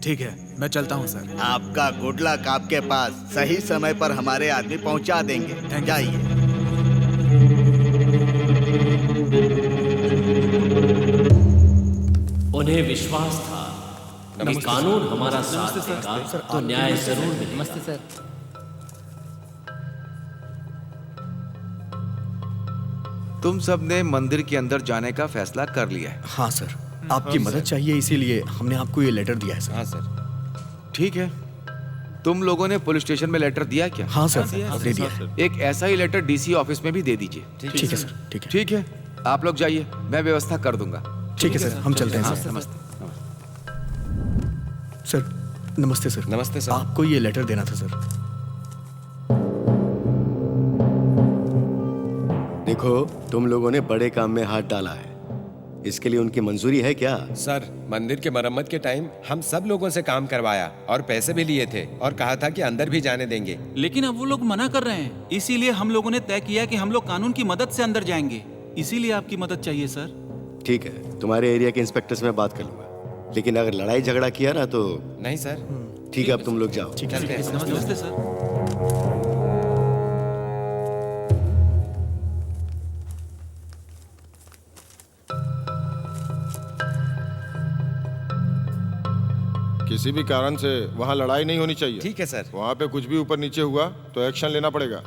ठीक है, मैं चलता हूँ सर। आपका गुड लक आपके पास। सही समय पर हमारे आदमी पहुँचा देंगे। जाइए। उन्हें विश्वास था कि कानून हमारा साथ देगा तो न्याय जरूर मिलेगा। नमस्ते सर। तुम सब ने मंदिर के अंदर जाने का फैसला कर लिया है। हाँ सर, आपकी मदद चाहिए, इसीलिए हमने आपको ये लेटर दिया है सर। हाँ सर। ठीक है, तुम लोगों ने पुलिस स्टेशन में लेटर दिया क्या? हाँ सर, दे दिया। एक ऐसा ही लेटर डीसी ऑफिस में भी दे दीजिए। ठीक है सर, ठीक है। ठीक है, आप लोग जाइए, मैं व्यवस्था कर दूंगा। ठीक है सर, हम चलते हैं सर। नमस्ते। सर नमस्ते सर। नमस्ते सर। आपको ये लेटर देना था सर। देखो, तुम लोगों ने बड़े काम में हाथ डाला है, इसके लिए उनकी मंजूरी है क्या? सर, मंदिर के मरम्मत के टाइम हम सब लोगों से काम करवाया और पैसे भी लिए थे और कहा था कि अंदर भी जाने देंगे। लेकिन अब वो लोग मना कर रहे हैं, इसीलिए हम लोगों ने तय किया कि हम लोग कानून की मदद से अंदर जाएंगे। इसीलिए आपकी मदद चाहिए सर। ठीक है, तुम्हारे एरिया के इंस्पेक्टर से मैं बात कर लूंगा, लेकिन अगर लड़ाई झगड़ा किया ना तो नहीं सर। ठीक है, अब तुम लोग जाओ। नमस्ते सर। किसी भी कारण से वहाँ लड़ाई नहीं होनी चाहिए। ठीक है सर। वहाँ पे कुछ भी ऊपर नीचे हुआ तो एक्शन लेना पड़ेगा।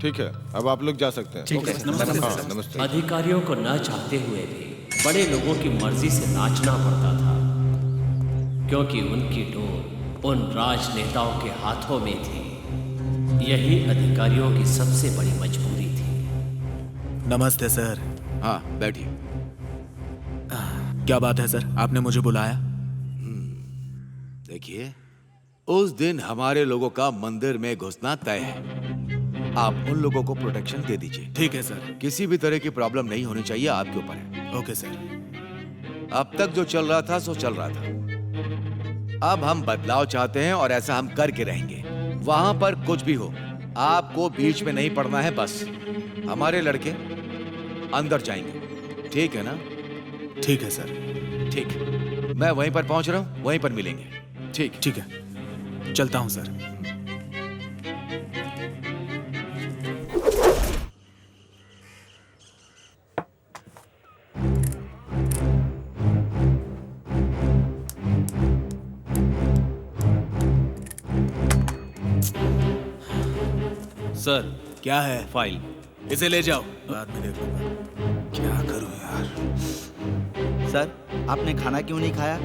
ठीक है, अब आप लोग जा सकते हैं। ठीक है, हाँ, नमस्ते। अधिकारियों को न चाहते हुए भी बड़े लोगों की मर्जी से नाचना पड़ता था, क्योंकि उनकी डोर उन राजनेताओं के हाथों में थी। यही अधिकारियों की सबसे बड़ी मजबूरी थी। नमस्ते सर। हाँ, बैठिए। क्या बात है सर, आपने मुझे बुलाया? देखिए, उस दिन हमारे लोगों का मंदिर में घुसना तय है। आप उन लोगों को प्रोटेक्शन दे दीजिए। ठीक है सर। किसी भी तरह की प्रॉब्लम नहीं होनी चाहिए, आपके ऊपर है। Okay sir. अब तक जो चल रहा था सो चल रहा था। अब हम बदलाव चाहते हैं और ऐसा हम करके रहेंगे। वहां पर कुछ भी हो, आपको बीच में नहीं पड़ना है। बस हमारे लड़के अंदर जाएंगे, ठीक है ना? ठीक है सर। ठीक, मैं वहीं पर पहुंच रहा हूं, वहीं पर मिलेंगे। ठीक ठीक है, चलता हूं सर। सर, क्या है? फाइल। इसे ले जाओ, बाद में देख लूंगा। क्या करूं यार? सर, आपने खाना क्यों नहीं खाया?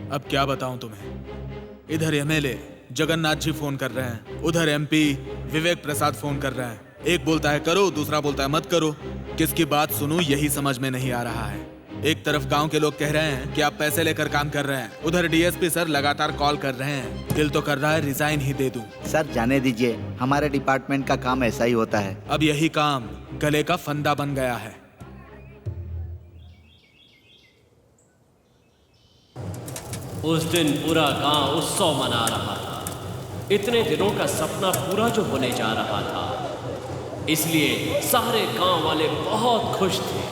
अब क्या बताऊं तुम्हें? इधर एमएलए जगन्नाथ जी फोन कर रहे हैं, उधर एमपी विवेक प्रसाद फोन कर रहे हैं। एक बोलता है करो, दूसरा बोलता है मत करो। किसकी बात सुनूं यही समझ में नहीं आ रहा है। एक तरफ गांव के लोग कह रहे हैं कि आप पैसे लेकर काम कर रहे हैं, उधर डीएसपी सर लगातार कॉल कर रहे हैं। दिल तो कर रहा है रिजाइन ही दे दूं। सर जाने दीजिए, हमारे डिपार्टमेंट का काम ऐसा ही होता है। अब यही काम गले का फंदा बन गया है। उस दिन पूरा गांव उत्सव मना रहा था। इतने दिनों का सपना पूरा जो होने जा रहा था, इसलिए सारे गांव वाले बहुत खुश थे।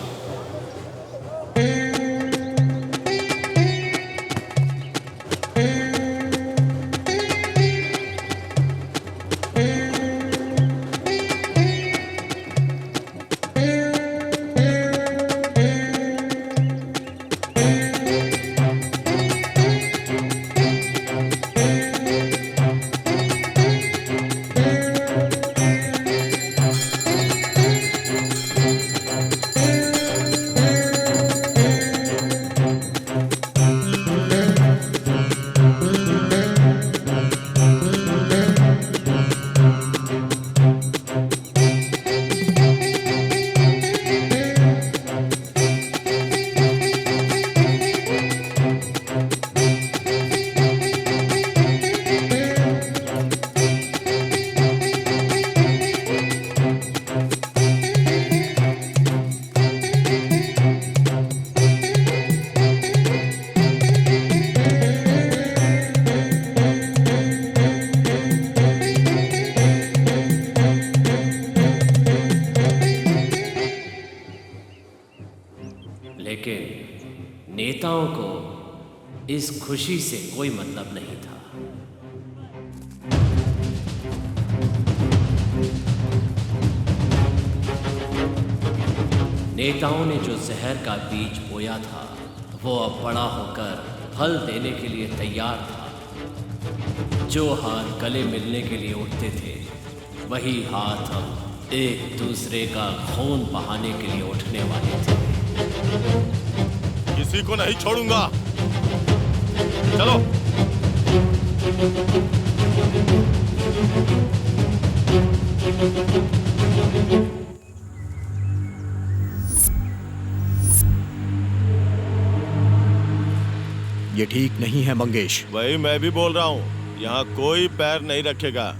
लेकिन नेताओं को इस खुशी से कोई मतलब नहीं था। नेताओं ने जो जहर का बीज बोया था, वो अब बड़ा होकर फल देने के लिए तैयार था। जो हाथ गले मिलने के लिए उठते थे, वही हाथ अब एक दूसरे का खून बहाने के लिए उठने वाले थे। किसी को नहीं छोड़ूंगा। चलो। ये ठीक नहीं है मंगेश। वही मैं भी बोल रहा हूँ, यहाँ कोई पैर नहीं रखेगा।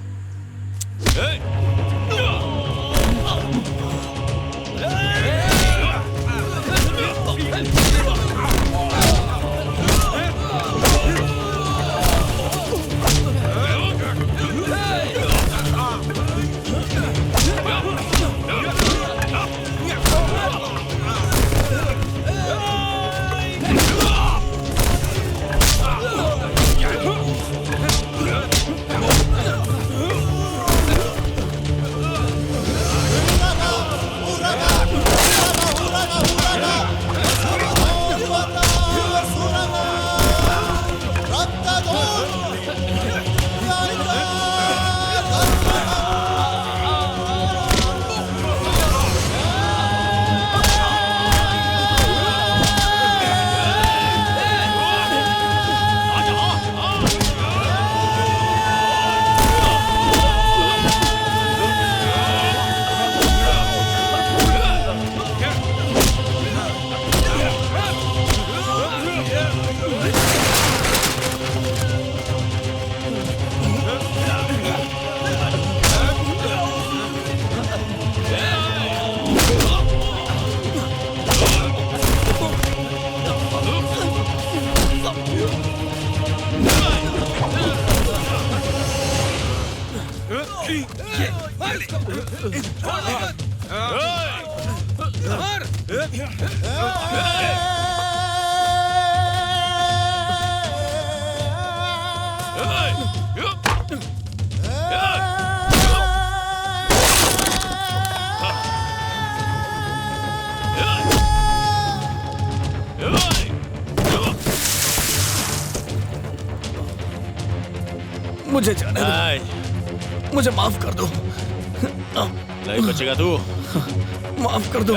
मुझे जाने दो। मुझे माफ कर दो। नहीं बचेगा तू। माफ कर दो।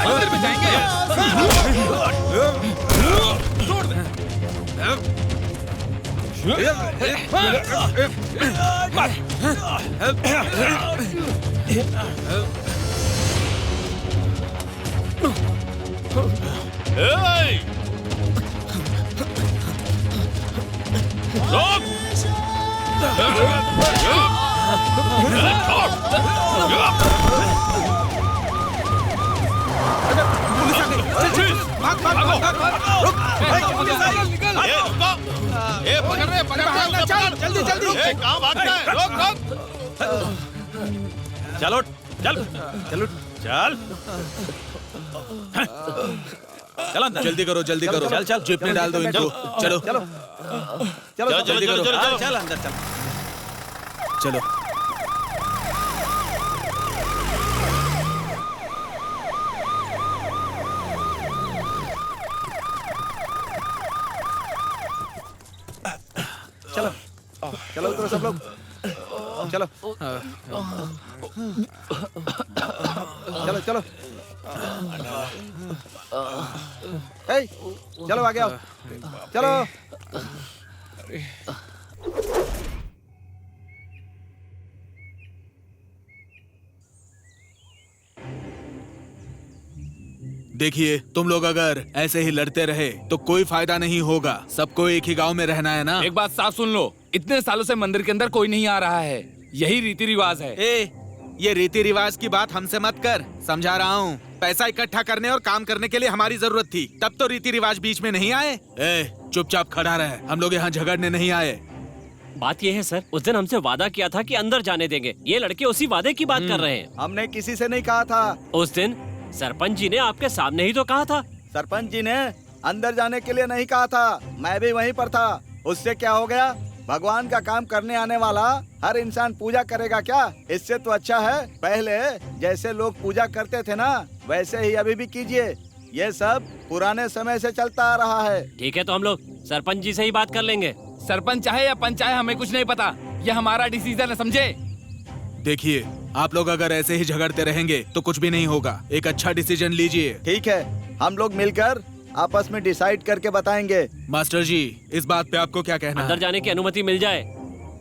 मंदिर में जाएंगे। छोड़ दे। जल्दी जल्दी। कहाँ भागता है? रोक रोक। चलो चल चलो चल चल अंदर। जल्दी करो जल्दी करो। चल चल जीप में डाल दो इनको। चलो चलो चलो जल्दी करो। चल अंदर चल। चलो चलो चलो उतरो सब लोग। चलो चलो चलो। ए, चलो आगे आओ। चलो। देखिए तुम लोग अगर ऐसे ही लड़ते रहे तो कोई फायदा नहीं होगा। सबको एक ही गांव में रहना है ना। एक बात साफ सुन लो, इतने सालों से मंदिर के अंदर कोई नहीं आ रहा है। यही रीति रिवाज है। ये रीति रिवाज की बात हमसे मत कर, समझा रहा हूँ। पैसा इकट्ठा करने और काम करने के लिए हमारी जरूरत थी, तब तो रीति रिवाज बीच में नहीं आए। चुपचाप खड़ा रहे, हम लोग यहाँ झगड़ने नहीं आए। बात ये है सर, उस दिन हमसे वादा किया था कि अंदर जाने देंगे। ये लड़के उसी वादे की बात कर रहे हैं। हमने किसी से नहीं कहा था। उस दिन सरपंच जी ने आपके सामने ही तो कहा था। सरपंच जी ने अंदर जाने के लिए नहीं कहा था, मैं भी वहीं पर था। उससे क्या हो गया? भगवान का काम करने आने वाला हर इंसान पूजा करेगा क्या? इससे तो अच्छा है पहले जैसे लोग पूजा करते थे ना वैसे ही अभी भी कीजिए। ये सब पुराने समय से चलता आ रहा है। ठीक है, तो हम लोग सरपंच जी से ही बात कर लेंगे। सरपंच चाहे या पंच चाहे हमें कुछ नहीं पता, ये हमारा डिसीजन है, समझे? देखिए, आप लोग अगर ऐसे ही झगड़ते रहेंगे तो कुछ भी नहीं होगा। एक अच्छा डिसीजन लीजिए। ठीक है, हम लोग मिलकर आपस में डिसाइड करके बताएंगे। मास्टर जी, इस बात पे आपको क्या कहना है? अंदर जाने की अनुमति मिल जाए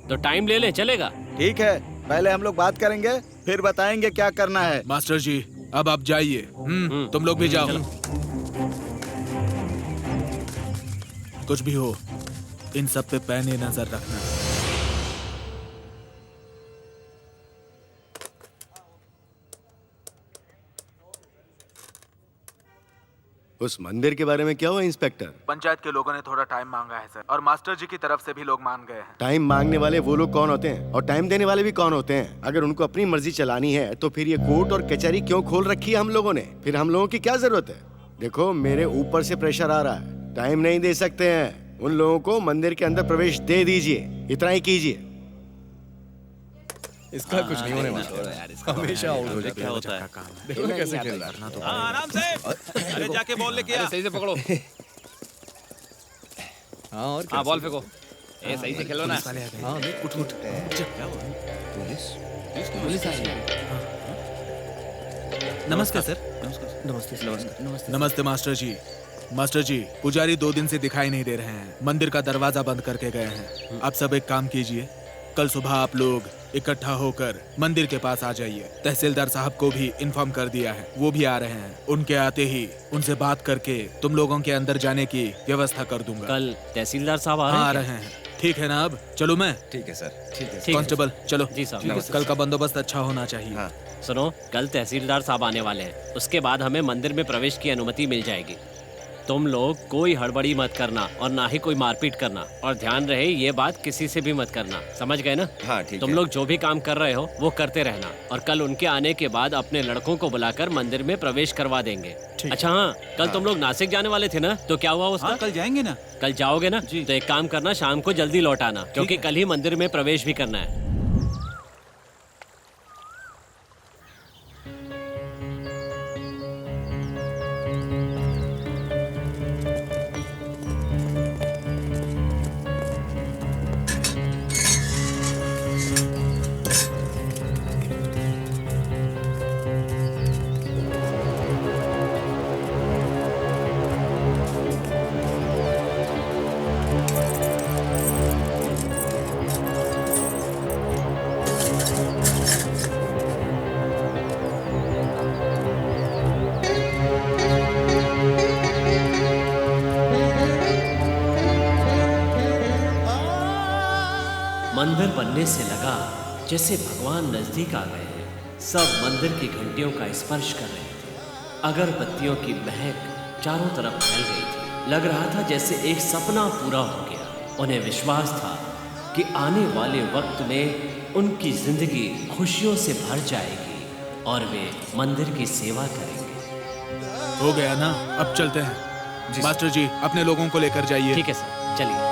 तो टाइम ले ले, चलेगा? ठीक है, पहले हम लोग बात करेंगे फिर बताएंगे क्या करना है। मास्टर जी, अब आप जाइए। तुम लोग भी जाओ। कुछ भी हो, इन सब पे पैने नजर रखना। उस मंदिर के बारे में क्या हुआ इंस्पेक्टर? पंचायत के लोगों ने थोड़ा टाइम मांगा है सर, और मास्टर जी की तरफ से भी लोग मान गए हैं। टाइम मांगने वाले वो लोग कौन होते हैं और टाइम देने वाले भी कौन होते हैं? अगर उनको अपनी मर्जी चलानी है तो फिर ये कोर्ट और कचहरी क्यों खोल रखी है हम लोगों ने? फिर हम लोगों की क्या जरूरत है? देखो, मेरे ऊपर से प्रेशर आ रहा है, टाइम नहीं दे सकते हैं। उन लोगों को मंदिर के अंदर प्रवेश दे दीजिए, इतना ही कीजिए। इसका कुछ नहीं होने वाला, हमेशा आउट हो जाता क्या होता है? देखो कैसे खेल रहा है। हाँ, आराम से। अरे जाके बॉल लेके आ। सही से पकड़ो। हाँ, और हाँ, बॉल फेंको। ए, सही से खेलो ना। हाँ, उठ उठ। पुलिस आई है। नमस्कार सर। नमस्ते। नमस्ते मास्टर जी। मास्टर जी, पुजारी 2 दिन से दिखाई नहीं दे रहे हैं। मंदिर का दरवाजा बंद करके गए हैं। आप सब एक काम कीजिए, कल सुबह आप लोग इकट्ठा होकर मंदिर के पास आ जाइए। तहसीलदार साहब को भी इन्फॉर्म कर दिया है, वो भी आ रहे हैं। उनके आते ही उनसे बात करके तुम लोगों के अंदर जाने की व्यवस्था कर दूंगा। कल तहसीलदार साहब आ रहे हैं? ठीक है ना? अब चलो मैं। ठीक है सर, ठीक है। कांस्टेबल चलो। जी साहब। कल का बंदोबस्त अच्छा होना चाहिए। हाँ। सुनो, कल तहसीलदार साहब आने वाले हैं, उसके बाद हमें मंदिर में प्रवेश की अनुमति मिल जाएगी। तुम लोग कोई हड़बड़ी मत करना और ना ही कोई मारपीट करना, और ध्यान रहे ये बात किसी से भी मत करना, समझ गए ना? हाँ, ठीक है। तुम लोग जो भी काम कर रहे हो वो करते रहना, और कल उनके आने के बाद अपने लड़कों को बुलाकर मंदिर में प्रवेश करवा देंगे। अच्छा हाँ, कल तुम लोग नासिक जाने वाले थे ना, तो क्या हुआ उसका? हाँ, कल जाएंगे ना। कल जाओगे ना? तो एक काम करना, शाम को जल्दी लौट आना, क्योंकि कल ही मंदिर में प्रवेश भी करना है। मंदिर बनने से लगा जैसे भगवान नजदीक आ गए हैं। सब मंदिर की घंटियों का स्पर्श कर रहे थे। अगरबत्तियों की महक चारों तरफ फैल गई थी। लग रहा था जैसे एक सपना पूरा हो गया। उन्हें विश्वास था कि आने वाले वक्त में उनकी जिंदगी खुशियों से भर जाएगी और वे मंदिर की सेवा करेंगे। हो गया ना? अब चलते हैं। मास्टर जी, अपने लोगों को लेकर जाइए। ठीक है सर, चलिए।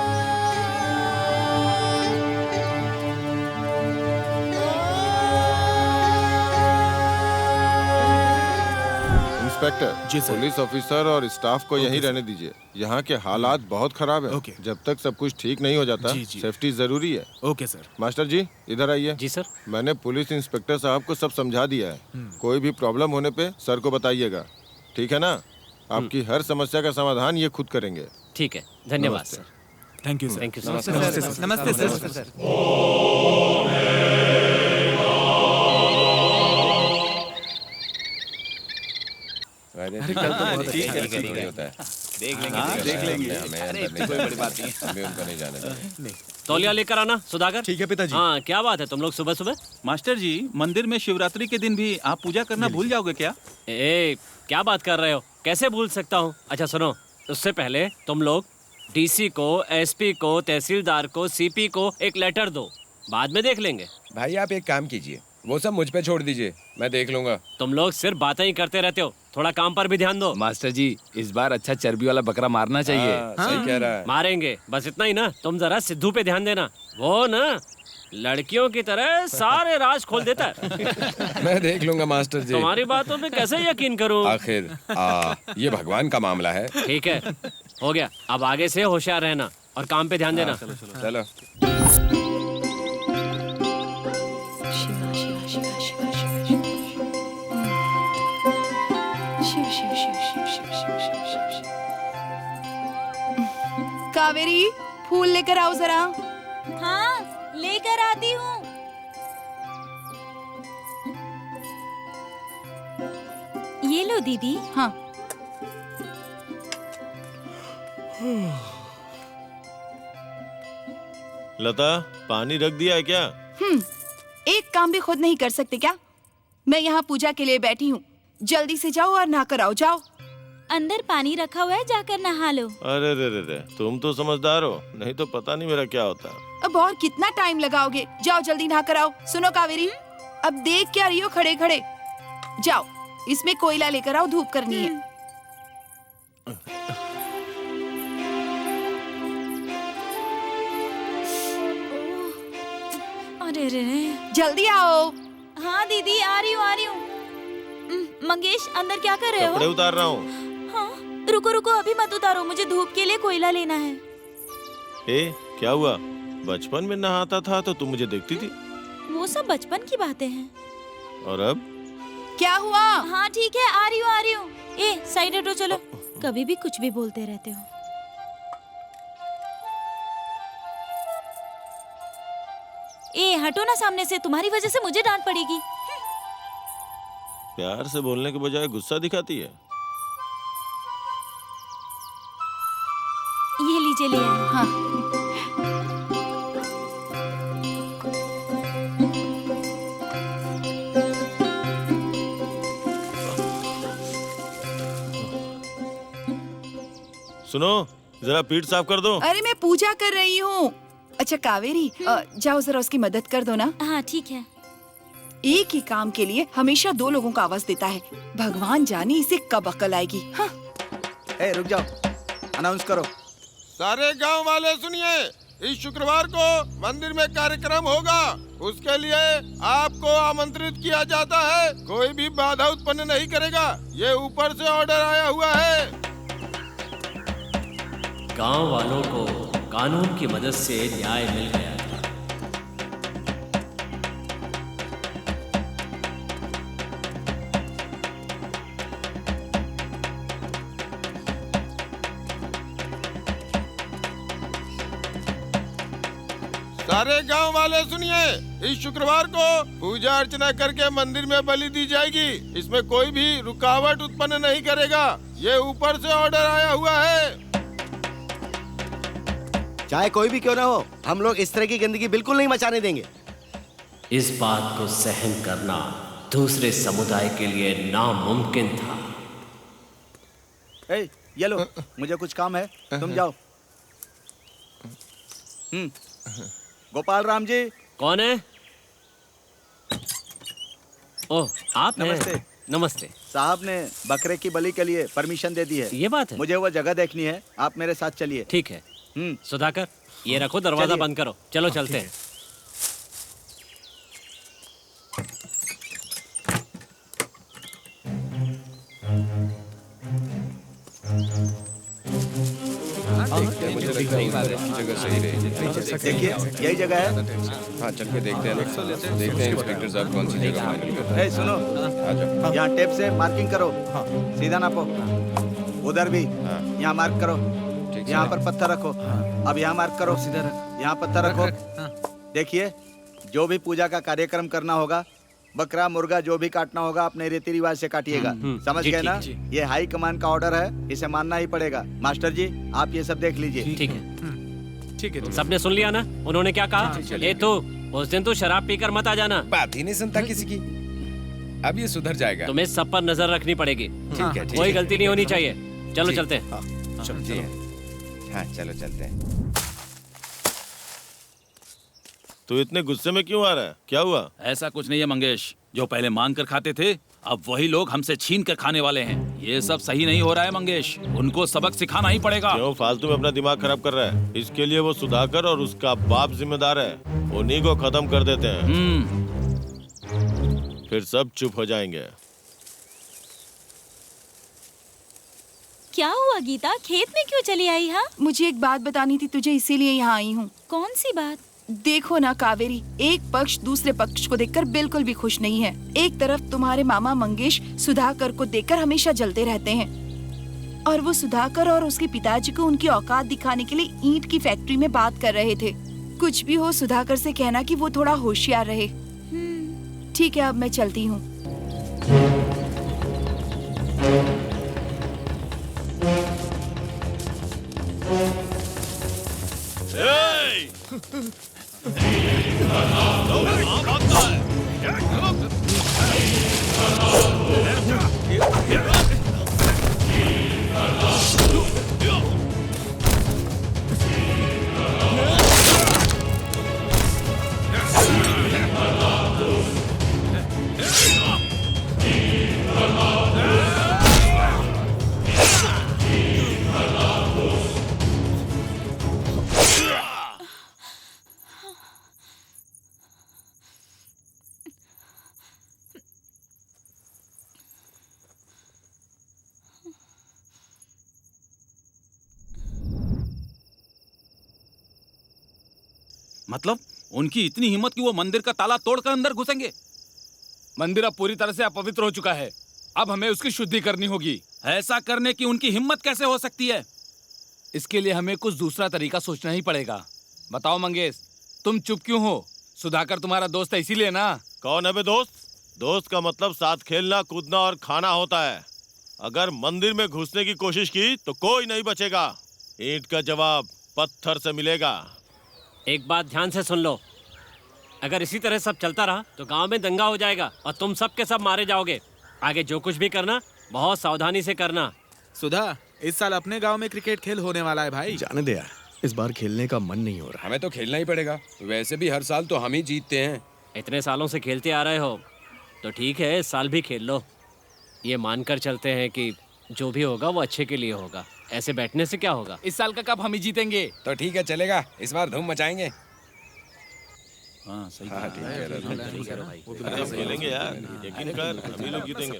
इंस्पेक्टर जी सर। पुलिस ऑफिसर और स्टाफ को यहीं रहने दीजिए। यहाँ के हालात बहुत खराब है। जब तक सब कुछ ठीक नहीं हो जाता, सेफ्टी जरूरी है। Okay sir. मास्टर जी, इधर आइए। जी सर। मैंने पुलिस इंस्पेक्टर साहब को सब समझा दिया है। कोई भी प्रॉब्लम होने पे सर को बताइएगा, ठीक है ना? आपकी हर समस्या का समाधान ये खुद करेंगे। ठीक है, धन्यवाद sir. Thank you sir. Thank you sir. नमस्ते सर। नमस्ते सर। ठीक है, होता है। देख लेंगे। अरे कोई बड़ी बात नहीं, हमें उनको नहीं जाने देंगे। तौलिया लेकर आना सुधाकर। ठीक है पिताजी। हाँ, क्या बात है, तुम लोग सुबह सुबह? मास्टर जी, मंदिर में शिवरात्रि के दिन भी आप पूजा करना भूल जाओगे क्या? ए, क्या बात कर रहे हो? कैसे भूल सकता हूँ? अच्छा सुनो, उससे पहले तुम लोग डीसी को, एसपी को, तहसीलदार को, सीपी को एक लेटर दो, बाद में देख लेंगे। भाई आप एक काम कीजिए, वो सब मुझ पे छोड़ दीजिए, मैं देख लूंगा। तुम लोग सिर्फ बातें ही करते रहते हो, थोड़ा काम पर भी ध्यान दो। मास्टर जी इस बार अच्छा चर्बी वाला बकरा मारना चाहिए। सही कह रहा है। मारेंगे, बस इतना ही ना। तुम जरा सिद्धू पे ध्यान देना, वो ना लड़कियों की तरह सारे राज खोल देता है। मैं देख लूंगा मास्टर जी। तुम्हारी बातों पे कैसे यकीन करूं? आखिर ये भगवान का मामला है। ठीक है, हो गया। अब आगे से होशियार रहना और काम पे ध्यान देना। चलो। कावेरी, फूल लेकर आओ जरा। हाँ, लेकर आती हूँ। ये लो दीदी। हाँ। लता, पानी रख दिया है क्या? एक काम भी खुद नहीं कर सकते क्या? मैं यहाँ पूजा के लिए बैठी हूँ, जल्दी से जाओ और नहा कर आओ। जाओ। अंदर पानी रखा हुआ है, जाकर नहा लो। अरे रे रे रे, तुम तो समझदार हो, नहीं तो पता नहीं मेरा क्या होता। अब और कितना टाइम लगाओगे? जाओ जल्दी नहा कर आओ। सुनो कावेरी, अब देख क्या रही हो खड़े खड़े? जाओ, इसमें कोयला लेकर आओ, धूप करनी है। अरे रे रे, जल्दी आओ। हाँ दीदी, आ रही हूँ। मंगेश, अंदर क्या कर रहे हो? कपड़े उतार रहा हूँ। हाँ, रुको रुको, अभी मत उतारो, मुझे धूप के लिए कोयला लेना है। क्या हुआ? बचपन में नहाता था तो तुम मुझे देखती थी, वो सब बचपन की बातें हैं। और अब क्या हुआ? हाँ ठीक है, आ रही हूँ। साइड हटो, चलो। कभी भी कुछ भी बोलते रहते हो। हटो ना सामने से, तुम्हारी वजह से मुझे डांट पड़ेगी। प्यार से बोलने के बजाय गुस्सा दिखाती है। ये लीजिए, ले आए। हाँ। सुनो, जरा पीठ साफ कर दो। अरे मैं पूजा कर रही हूँ। अच्छा कावेरी, जाओ जरा उसकी मदद कर दो ना। हाँ ठीक है। एक ही काम के लिए हमेशा दो लोगों का आवाज देता है, भगवान जाने इसे कब अकल आएगी। हाँ। रुक जाओ, अनाउंस करो। सारे गांव वाले सुनिए, इस शुक्रवार को मंदिर में कार्यक्रम होगा, उसके लिए आपको आमंत्रित किया जाता है। कोई भी बाधा उत्पन्न नहीं करेगा, ये ऊपर से ऑर्डर आया हुआ है। गांव वालों को कानून की मदद से न्याय मिल गया था। सारे गांव वाले सुनिए, इस शुक्रवार को पूजा अर्चना करके मंदिर में बलि दी जाएगी, इसमें कोई भी रुकावट उत्पन्न नहीं करेगा, ये ऊपर से ऑर्डर आया हुआ है। चाहे कोई भी क्यों ना हो, हम लोग इस तरह की गंदगी बिल्कुल नहीं मचाने देंगे। इस बात को सहन करना दूसरे समुदाय के लिए नामुमकिन था। ये लो, मुझे कुछ काम है, तुम जाओ। गोपाल राम जी। कौन है? ओह, आप नमस्ते। नमस्ते। साहब ने बकरे की बलि के लिए परमिशन दे दी है। ये बात है? मुझे वो जगह देखनी है, आप मेरे साथ चलिए। ठीक है। सुधाकर, ये रखो, दरवाजा बंद करो। चलो चलते हैं। जगह सही रही। देखिए, यही जगह है। हाँ, चल के देखते हैं। देखते हैं इंस्पेक्टर साहब कौन सी जगह फाइनल करते हैं। सुनो, यहाँ टेप से मार्किंग करो, सीधा नापो। उधर भी यहाँ मार्क करो, यहाँ पर पत्थर रखो। अब यहाँ मार्क करो, यहाँ पत्थर रखो। देखिए, जो भी पूजा का कार्यक्रम करना होगा, बकरा मुर्गा जो भी काटना होगा, अपने रीति रिवाज से काटिएगा। समझ गए ना? ये हाई कमान का ऑर्डर है, इसे मानना ही पड़ेगा। मास्टर जी, आप ये सब देख लीजिए। ठीक है। ठीक है। सबने सुन लिया ना, उन्होंने क्या कहा? ये तो उस दिन तो शराब पीकर मत आ जाना। बात ही नहीं सुनता किसी की। अब ये सुधर जाएगा। तुम्हें सब पर नजर रखनी पड़ेगी। ठीक है। कोई गलती नहीं होनी चाहिए। चलो चलते हैं। हाँ, चलो चलते हैं। तू इतने गुस्से में क्यों आ रहा है? क्या हुआ? ऐसा कुछ नहीं है मंगेश, जो पहले मांग कर खाते थे अब वही लोग हमसे छीन कर खाने वाले हैं। ये सब सही नहीं हो रहा है मंगेश, उनको सबक सिखाना ही पड़ेगा। क्यों फालतू में अपना दिमाग खराब कर रहा है? इसके लिए वो सुधाकर और उसका बाप जिम्मेदार है। उन्हीं को खत्म कर देते हैं, फिर सब चुप हो जाएंगे। क्या हुआ गीता, खेत में क्यों चली आई? हाँ, मुझे एक बात बतानी थी तुझे, इसीलिए यहाँ आई हूँ। कौन सी बात? देखो ना कावेरी, एक पक्ष दूसरे पक्ष को देखकर बिल्कुल भी खुश नहीं है। एक तरफ तुम्हारे मामा मंगेश सुधाकर को देखकर हमेशा जलते रहते हैं, और वो सुधाकर और उसके पिताजी को उनकी औकात दिखाने के लिए ईंट की फैक्ट्री में बात कर रहे थे। कुछ भी हो, सुधाकर से कहना कि वो थोड़ा होशियार रहे। ठीक है, अब मैं चलती हूँ। मतलब उनकी इतनी हिम्मत कि वो मंदिर का ताला तोड़कर अंदर घुसेंगे? मंदिर अब पूरी तरह से अपवित्र हो चुका है, अब हमें उसकी शुद्धि करनी होगी। ऐसा करने की उनकी हिम्मत कैसे हो सकती है? इसके लिए हमें कुछ दूसरा तरीका सोचना ही पड़ेगा। बताओ मंगेश, तुम चुप क्यों हो? सुधाकर तुम्हारा दोस्त है इसीलिए ना? कौन है बे दोस्त? दोस्त का मतलब साथ खेलना, कूदना और खाना होता है। अगर मंदिर में घुसने की कोशिश की तो कोई नहीं बचेगा। ईंट का जवाब पत्थर से मिलेगा। एक बात ध्यान से सुन लो, अगर इसी तरह सब चलता रहा तो गांव में दंगा हो जाएगा और तुम सब के सब मारे जाओगे। आगे जो कुछ भी करना बहुत सावधानी से करना। सुधा, इस साल अपने गांव में क्रिकेट खेल होने वाला है भाई। जाने दे यार, इस बार खेलने का मन नहीं हो रहा। हमें तो खेलना ही पड़ेगा, वैसे भी हर साल तो हम ही जीतते हैं। इतने सालों से खेलते आ रहे हो तो ठीक है, इस साल भी खेल लो। ये मानकर चलते हैं कि जो भी होगा वो अच्छे के लिए होगा। ऐसे बैठने से क्या होगा? इस साल का कप हम ही जीतेंगे। तो ठीक है, चलेगा, इस बार धूम मचाएंगे। हाँ सही हाँ, ठीक है, खेलेंगे यार, यकीन कर, हम ही लोग जीतेंगे।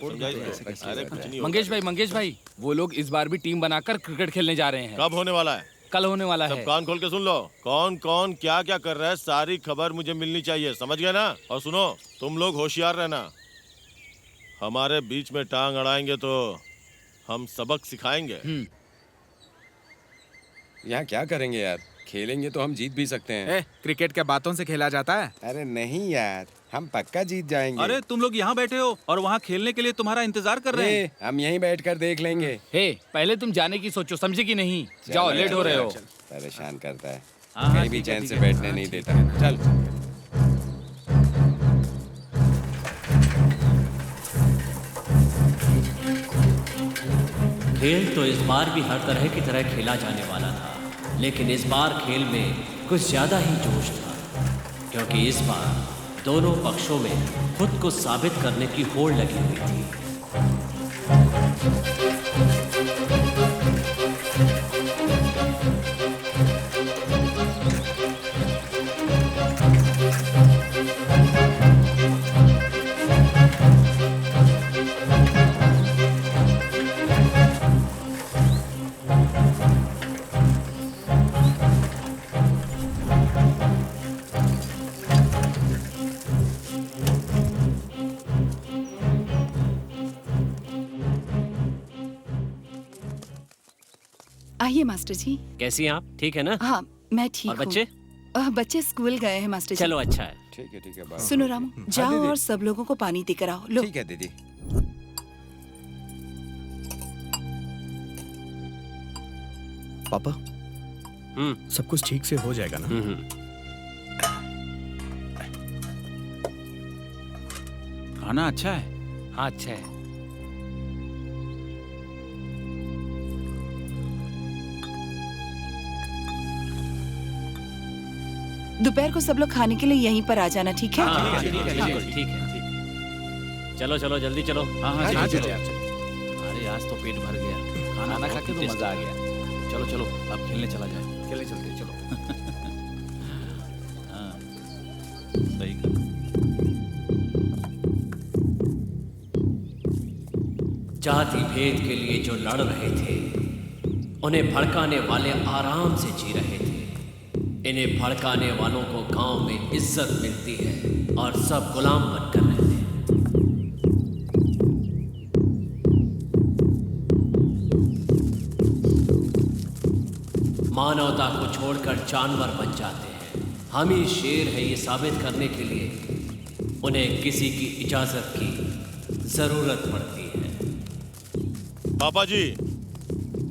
अरे कुछ नहीं। मंगेश भाई, वो लोग इस बार भी टीम बनाकर क्रिकेट खेलने जा रहे हैं। कब होने वाला है? कल होने वाला है। सब कान खोल के सुन लो, कौन कौन क्या क्या कर रहा है, सारी खबर मुझे मिलनी चाहिए, समझ गए ना? और सुनो, तुम लोग होशियार रहना। हमारे बीच में टांग अड़ाएंगे तो हम सबक सिखाएंगे। यहाँ क्या करेंगे यार, खेलेंगे तो हम जीत भी सकते हैं। क्रिकेट क्या बातों से खेला जाता है? अरे नहीं यार, हम पक्का जीत जाएंगे। अरे तुम लोग यहाँ बैठे हो और वहाँ खेलने के लिए तुम्हारा इंतजार कर रहे हैं। हम यहीं बैठकर देख लेंगे। पहले तुम जाने की सोचो, समझे कि नहीं? जाओ, लेट हो रहे हो। परेशान करता है, कहीं भी चैन से बैठने नहीं देता। चल। खेल तो इस बार भी हर तरह की तरह खेला जाने वाला था, लेकिन इस बार खेल में कुछ ज्यादा ही जोश था, क्योंकि इस बार दोनों पक्षों में खुद को साबित करने की होड़ लगी हुई थी। आइए मास्टर जी। कैसी हैं आप? ठीक है ना? हाँ, मैं ठीक और हूँ। बच्चे? बच्चे स्कूल गए हैं मास्टर जी। चलो अच्छा है। ठीक है, ठीक है। सुनो रामू, जाओ और सब लोगों को पानी देकर आओ। लो। ठीक है दीदी। पापा, सब कुछ ठीक से हो जाएगा ना? खाना अच्छा है? हाँ अच्छा है। दोपहर को सब लोग खाने के लिए यहीं पर आ जाना, ठीक है? ठीक है। चलो चलो जल्दी चलो। हाँ, चलो। अरे आज तो पेट भर गया, खाना खा के तो मजा आ गया। चलो चलो अब खेलने चला जाए। खेलने चलते चलो। हाँ, सही कहा। जाति भेद के लिए जो लड़ रहे थे, उन्हें भड़काने वाले आराम से जी रहे थे। इन्हें भड़काने वालों को गांव में इज्जत मिलती है और सब गुलाम बनकर रहते हैं। मानवता को छोड़कर जानवर बन जाते हैं। हम ही शेर है ये साबित करने के लिए उन्हें किसी की इजाजत की जरूरत पड़ती है। पापा जी,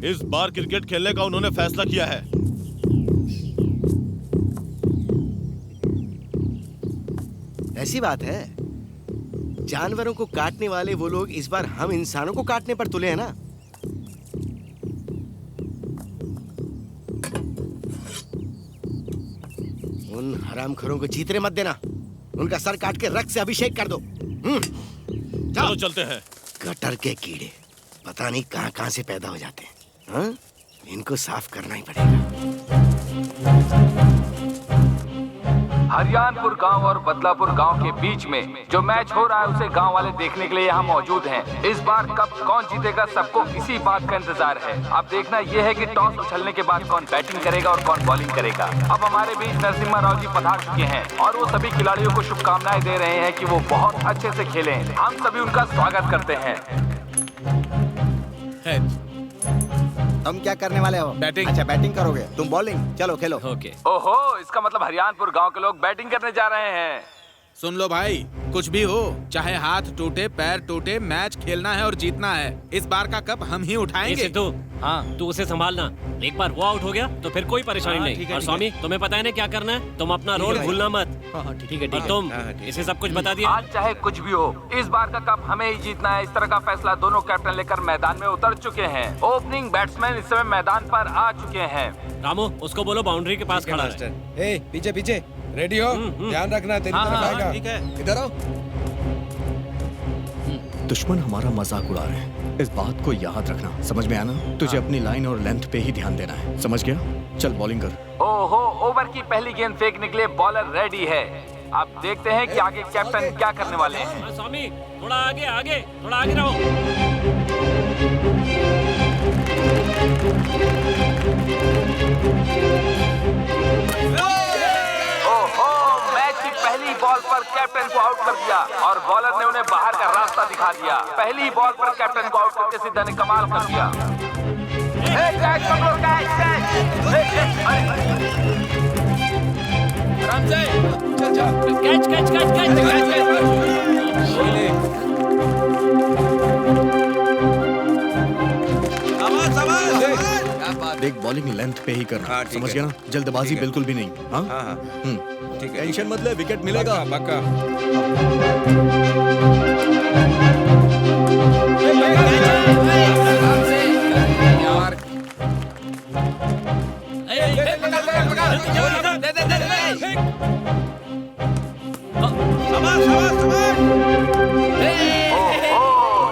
इस बार क्रिकेट खेलने का उन्होंने फैसला किया है। ऐसी बात है, जानवरों को काटने वाले वो लोग इस बार हम इंसानों को काटने पर तुले हैं ना। उन हरामखोरों को जीतने मत देना, उनका सर काट के रक्त से अभिषेक कर दो। चलो चलते हैं। गटर के कीड़े पता नहीं कहां कहां से पैदा हो जाते हैं। हाँ? इनको साफ करना ही पड़ेगा। हरियाणपुर गांव और बदलापुर गांव के बीच में जो मैच हो रहा है उसे गांव वाले देखने के लिए यहाँ मौजूद हैं। इस बार कप कौन जीतेगा सबको इसी बात का इंतजार है। अब देखना यह है कि टॉस उछलने के बाद कौन बैटिंग करेगा और कौन बॉलिंग करेगा। अब हमारे बीच नरसिम्हा राव जी पधार चुके हैं और वो सभी खिलाड़ियों को शुभकामनाएं दे रहे हैं कि वो बहुत अच्छे से खेलें। हम सभी उनका स्वागत करते हैं। तुम क्या करने वाले हो? बैटिंग। अच्छा बैटिंग करोगे, तुम बॉलिंग। चलो खेलो। ओके। ओहो, इसका मतलब हरियाणपुर गांव के लोग बैटिंग करने जा रहे हैं। सुन लो भाई, कुछ भी हो, चाहे हाथ टूटे पैर टूटे, मैच खेलना है और जीतना है। इस बार का कप हम ही उठाएंगे। तू तू उसे संभालना। एक बार वो आउट हो गया तो फिर कोई परेशानी नहीं। और स्वामी, तुम्हें पता है ना क्या करना है? तुम अपना रोल भूलना मत। ठीक है। और तुम इसे सब कुछ बता दिया। आज चाहे कुछ भी हो, इस बार का कप हमें ही जीतना है। इस तरह का फैसला दोनों कैप्टन लेकर मैदान में उतर चुके हैं। ओपनिंग बैट्समैन इस समय मैदान पर आ चुके हैं। रामू, उसको बोलो बाउंड्री के पास खड़ा है। पीछे पीछे रेडी हो, ध्यान रखना तेरी तरफ आएगा। ठीक है। इधर आओ। दुश्मन हमारा मजाक उड़ा रहे हैं, इस बात को याद रखना। समझ में आना? तुझे अपनी लाइन और लेंथ पे ही ध्यान देना है, समझ गया? चल बॉलिंग कर। ओहो, ओवर की पहली गेंद फेंकने के लिए बॉलर रेडी है। अब देखते हैं कि आगे कैप्टन क्या करने वाले हैं। स्वामी, थोड़ा आगे आगे, थोड़ा आगे रहो। मैच की पहली बॉल पर कैप्टन को आउट कर दिया और बॉलर ने उन्हें बाहर का रास्ता दिखा दिया। पहली बॉल पर कैप्टन को आउट करके सीधा ने कमाल कर दिया। Catch catch catch catch. देख, बॉलिंग लेंथ पे ही करना, समझ गया ना? जल्दबाजी बिल्कुल भी नहीं। हाँ, ठीक है। टेंशन मत ले, विकेट मिलेगा। पक्का।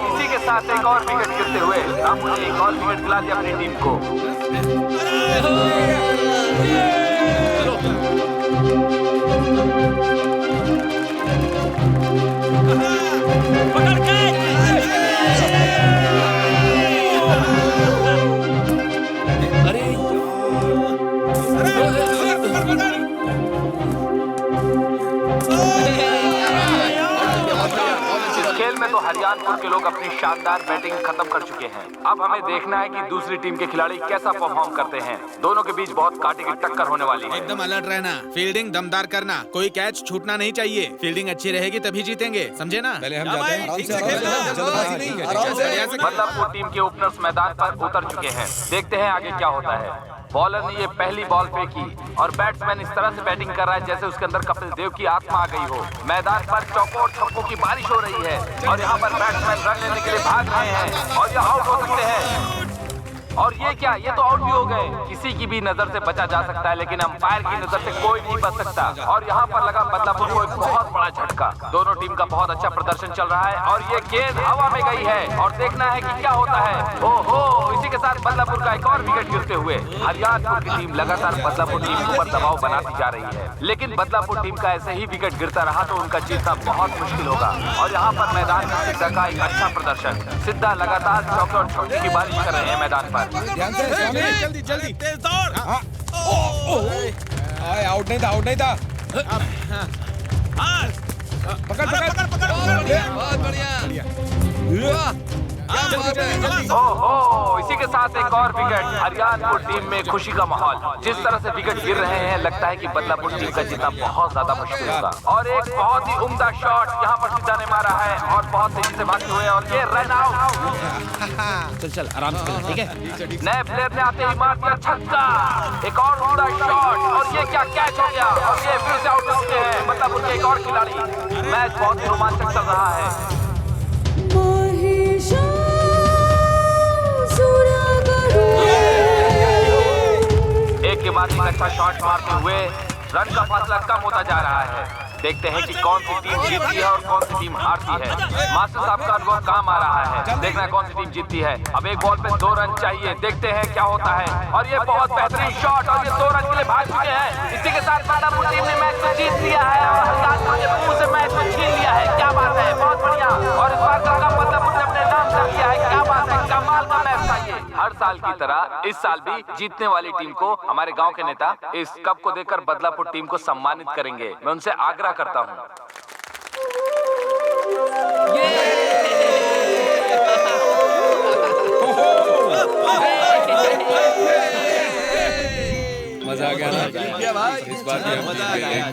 इसी के साथ एक और विकेट गिरते हुए रामू ने एक और विकेट दिला दिया अपनी टीम को। तो हरियाणपुर के लोग अपनी शानदार बैटिंग खत्म कर चुके हैं। अब हमें देखना है कि दूसरी टीम के खिलाड़ी कैसा परफॉर्म करते हैं। दोनों के बीच बहुत कांटे की टक्कर होने वाली है। एकदम अलर्ट रहना, फील्डिंग दमदार करना, कोई कैच छूटना नहीं चाहिए। फील्डिंग अच्छी रहेगी तभी जीतेंगे, समझे ना? पहले हम जाते हैं। बदलापुर टीम के ओपनर्स मैदान पर उतर चुके हैं। देखते हैं आगे क्या होता है। बॉलर ने ये पहली बॉल फेंकी और बैट्समैन इस तरह से बैटिंग कर रहा है जैसे उसके अंदर कपिल देव की आत्मा आ गई हो। मैदान पर चौकों और छक्कों की बारिश हो रही है और यहाँ पर बैट्समैन रन लेने के लिए भाग रहे हैं और यहाँ आउट हो सकते हैं। और ये क्या, ये तो आउट भी हो गए। किसी की भी नजर से बचा जा सकता है लेकिन अंपायर की नजर से कोई नहीं बच सकता। और यहाँ पर लगा बदलापुर को एक बहुत बड़ा झटका। दोनों टीम का बहुत अच्छा प्रदर्शन चल रहा है और ये गेंद हवा में गई है और देखना है कि क्या होता है। ओहो, इसी के साथ बदलापुर का एक और विकेट गिरते हुए हरियाणपुर की टीम लगातार बदलापुर टीम के ऊपर दबाव बनाती जा रही है। लेकिन बदलापुर टीम का ऐसे ही विकेट गिरता रहा तो उनका जीतना बहुत मुश्किल होगा। और यहाँ पर मैदान में सिद्धा का एक अच्छा प्रदर्शन। सिद्धा लगातार चौके और छक्के की बारिश कर रहे हैं मैदान पर। जल्दी जल्दी तेज दौड़। आउट नहीं था, आउट नहीं था। पकड़ पकड़ पकड़ पकड़। बहुत बढ़िया। ओहो, इसी के साथ एक और विकेट। हरियाणपुर टीम में खुशी का माहौल। जिस तरह से विकेट गिर रहे हैं लगता है कि बदलापुर टीम का जीतना बहुत ज्यादा मुश्किल होगा। और एक बहुत ही उम्दा शॉट यहाँ पर सिद्धा ने मारा है और बहुत तेजी से भागते हुए और ये रन आउट। चल चल आराम से, ठीक है। नए प्लेयर ने आते ही मार दिया छक्का। एक और उम्दा शॉट और ये क्या कैच हो गया और ये फिर से आउट हो चुके हैं बदलापुर के एक और खिलाड़ी। मैच बहुत ही रोमांचक चल रहा है। एक के बाद एक अच्छा शॉट मारते हुए रन का फासला कम होता जा रहा है। देखते हैं कि कौन सी टीम जीतती है और कौन सी टीम हारती है। मास्टर साहब का अनुभव काम आ रहा है। देखना है कौन सी टीम जीतती है। अब एक बॉल पे 2 रन चाहिए, देखते हैं क्या होता है। और ये बहुत बेहतरीन शॉट और ये 2 रन के लिए भाग चुके हैं। इसी के साथ बदलापुर टीम ने मैच को जीत लिया है और हरियाणपुर ने मुंह से मैच को छीन लिया है। क्या बात है, बहुत बढ़िया। और इस बार का बदलापुर ने अपने नाम कर लिया है। क्या बात है, कमाल का मैच था ये। हर साल की तरह इस साल भी जीतने वाली टीम को हमारे गांव के नेता इस कप को देकर बदलापुर टीम को सम्मानित करेंगे। मैं उनसे आग्रह करता हूं। मजा आ गया ना? इस बार भी हम मजा आ गया।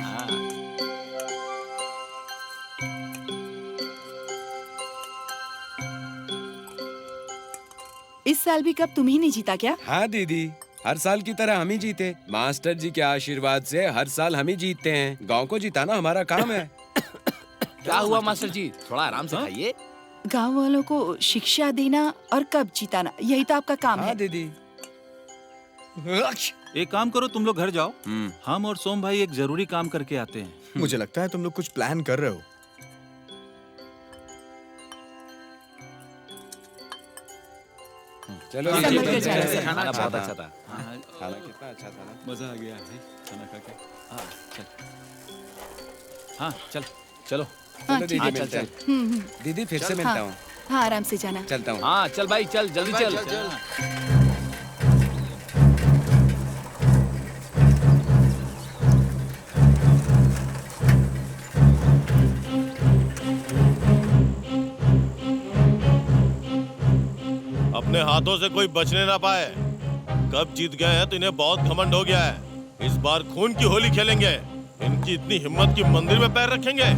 इस साल भी कप तुम ही नहीं जीता क्या? हाँ दीदी, हर साल की तरह हम ही जीते। मास्टर जी के आशीर्वाद से हर साल हम ही जीतते हैं। गांव को जिताना हमारा काम है। क्या हुआ मास्टर जी, थोड़ा आराम से खाइए। गांव वालों को शिक्षा देना और कप जिताना, यही तो आपका काम है। दीदी। एक काम करो, तुम लोग घर जाओ। हम और सोम भाई एक जरूरी काम करके आते हैं। मुझे लगता है तुम लोग कुछ प्लान कर रहे हो। चलो खाना बहुत अच्छा था। खाना कितना अच्छा था ना? मजा आ गया है खाना खा के। हाँ चल चलो। चलो दीदी, मिलते हैं। दीदी फिर से मिलता हूँ। हाँ आराम से जाना। चलता हूँ। हाँ चल भाई, चल जल्दी चल। अपने हाथों से कोई बचने ना पाए। कब जीत गए हैं तो इन्हें बहुत घमंड हो गया है। इस बार खून की होली खेलेंगे। इनकी इतनी हिम्मत कि मंदिर में पैर रखेंगे।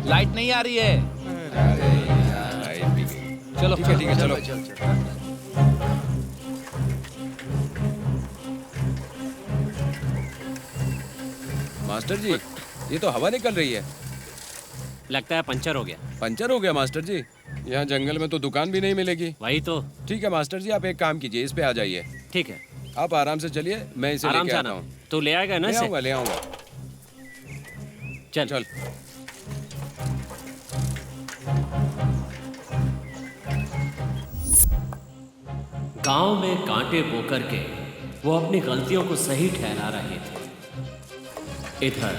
लाइट नहीं आ रही है। चलो ठीक है चलो। मास्टर जी, ये तो हवा निकल रही है। लगता है पंचर हो गया। पंचर हो गया मास्टर जी? यहाँ जंगल में तो दुकान भी नहीं मिलेगी। वही तो। ठीक है मास्टर जी, आप एक काम कीजिए, इस पे आ जाइए। ठीक है, आप आराम से चलिए, मैं इसे आराम लेके से आता आना। हूँ। तू ले आएगा ना? ले आऊंगा। चल चल। गांव में कांटे बोकर के वो अपनी गलतियों को सही ठहरा रहे थे। इधर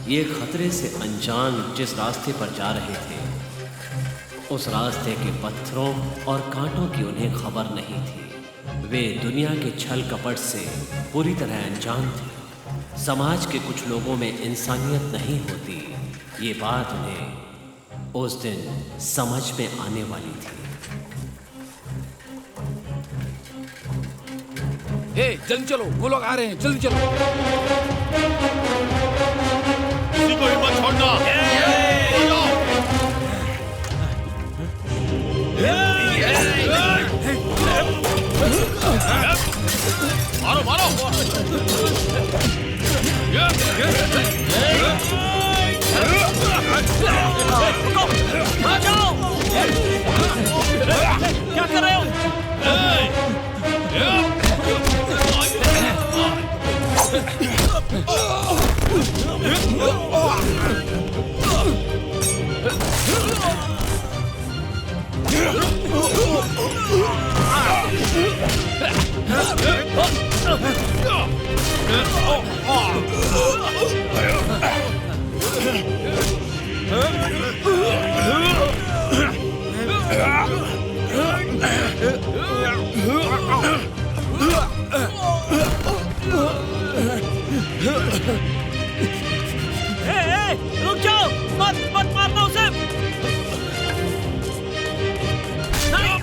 ये खतरे से अनजान जिस रास्ते पर जा रहे थे, उस रास्ते के पत्थरों और कांटों की उन्हें खबर नहीं थी। वे दुनिया के छल कपट से पूरी तरह अनजान थे। समाज के कुछ लोगों में इंसानियत नहीं होती, ये बात उन्हें उस दिन समझ में आने वाली थी। जल्दी चलो, वो लोग आ रहे हैं, जल्दी चलो। किसी को हिम्मत छोड़ना। रुको, आ जाओ। क्या कर रहे हो? रुक जाओ, मत मारना उसे। नहीं,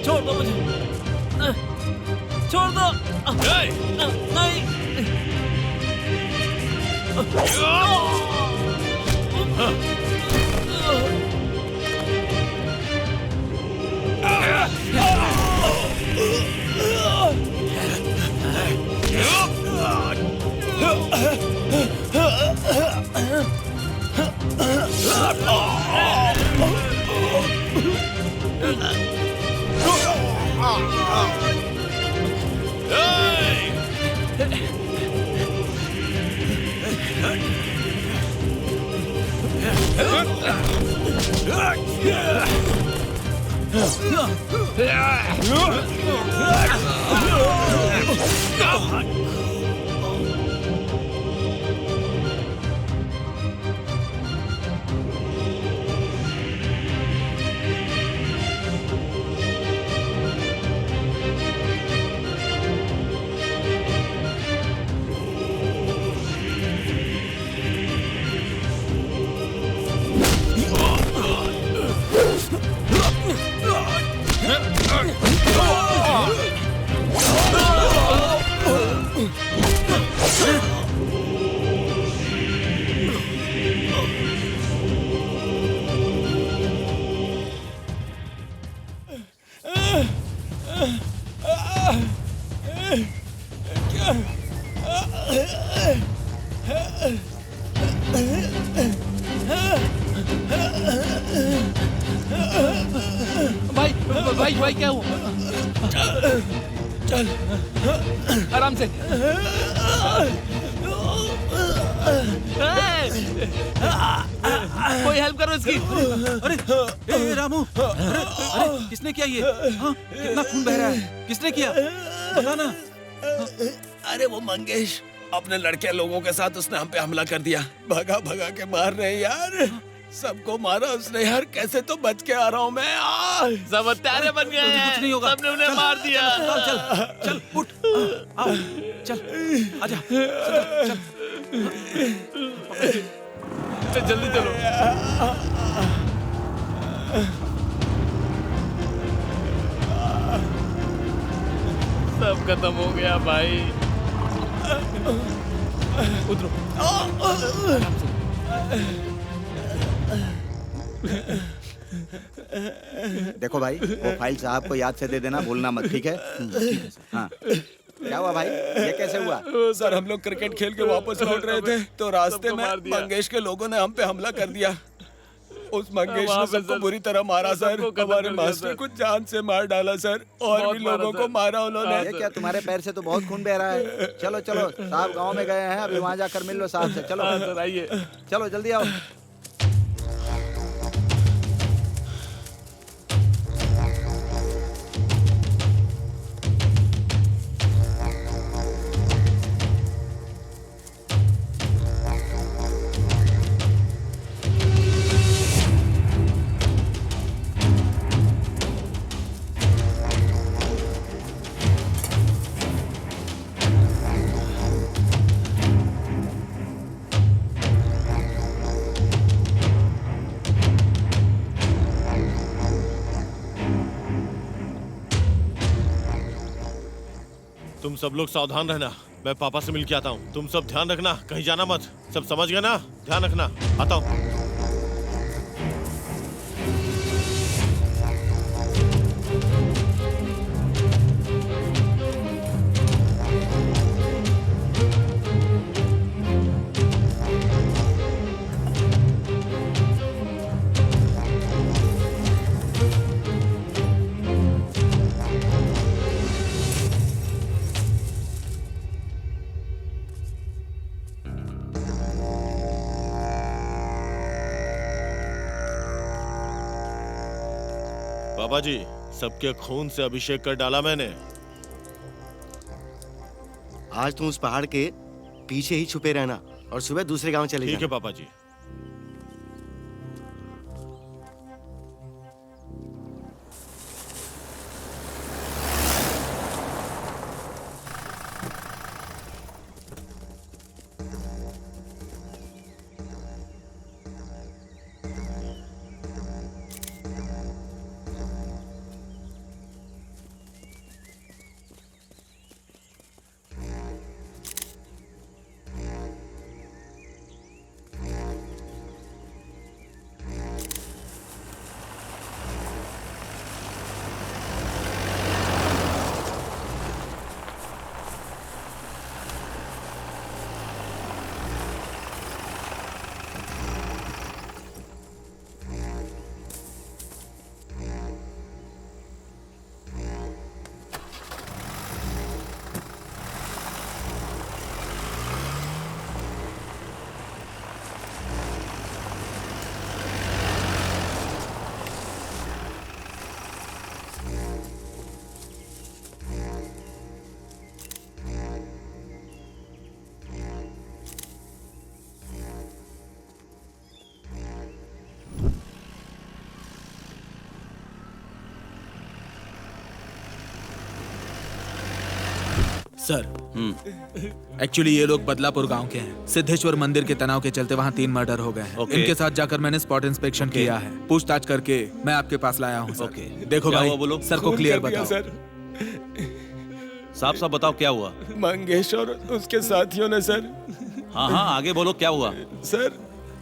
छोड़ दो मुझे, छोड़ दो। नहीं, भाई क्या हुआ? चल आराम से। कोई हेल्प करो इसकी। अरे रामू, अरे किसने किया ये? हाँ, कितना खून बह रहा है? किसने किया? बता ना। अरे वो मंगेश, अपने लड़के लोगों के साथ उसने हम पे हमला कर दिया। भगा भगा के मार रहे हैं यार, सबको मारा उसने यार। कैसे तो बच के आ रहा हूँ मैं। सब हत्यारे बन गए हैं। कुछ नहीं होगा, सबने उन्हें मार दिया। चल चल चल उठ, आओ चल, आजा चल जल्दी चलो। सब खत्म हो गया भाई। उतरो। देखो भाई, वो फाइल साहब को याद से दे देना, भूलना मत, ठीक है? हाँ। क्या हुआ भाई, ये कैसे हुआ? सर हम लोग क्रिकेट खेल के वापस लौट रहे थे तो रास्ते में मंगेश के लोगों ने हम पे हमला कर दिया। उस मंगेश ने सबको बुरी तरह मारा सर। हमारे मास्टर को जान से मार डाला सर, और भी लोगों को मारा उन्होंने। ये क्या, तुम्हारे पैर से तो बहुत खून बह रहा है। चलो चलो, साहब गांव में गए हैं, अभी वहाँ जाकर मिल लो साहब से। चलो आइए, चलो जल्दी आओ। तुम सब लोग सावधान रहना, मैं पापा से मिल के आता हूँ। तुम सब ध्यान रखना, कहीं जाना मत। सब समझ गए ना? ध्यान रखना, आता हूँ। पापा जी, सबके खून से अभिषेक कर डाला मैंने। आज तुम उस पहाड़ के पीछे ही छुपे रहना और सुबह दूसरे गांव चले जाना। ठीक है पापा जी। सर, एक्चुअली ये लोग बदलापुर गांव के हैं। सिद्धेश्वर मंदिर के तनाव के चलते वहाँ 3 मर्डर हो गए हैं। इनके साथ जाकर मैंने स्पॉट इंस्पेक्शन किया है। पूछताछ करके मैं आपके पास लाया हूँ सर। देखो क्या भाई, हुआ बोलो? सर को क्लियर बताओ। सर, साफ साफ बताओ क्या हुआ। मंगेश और उसके साथियों ने सर। हाँ हाँ, आगे बोलो क्या हुआ। सर,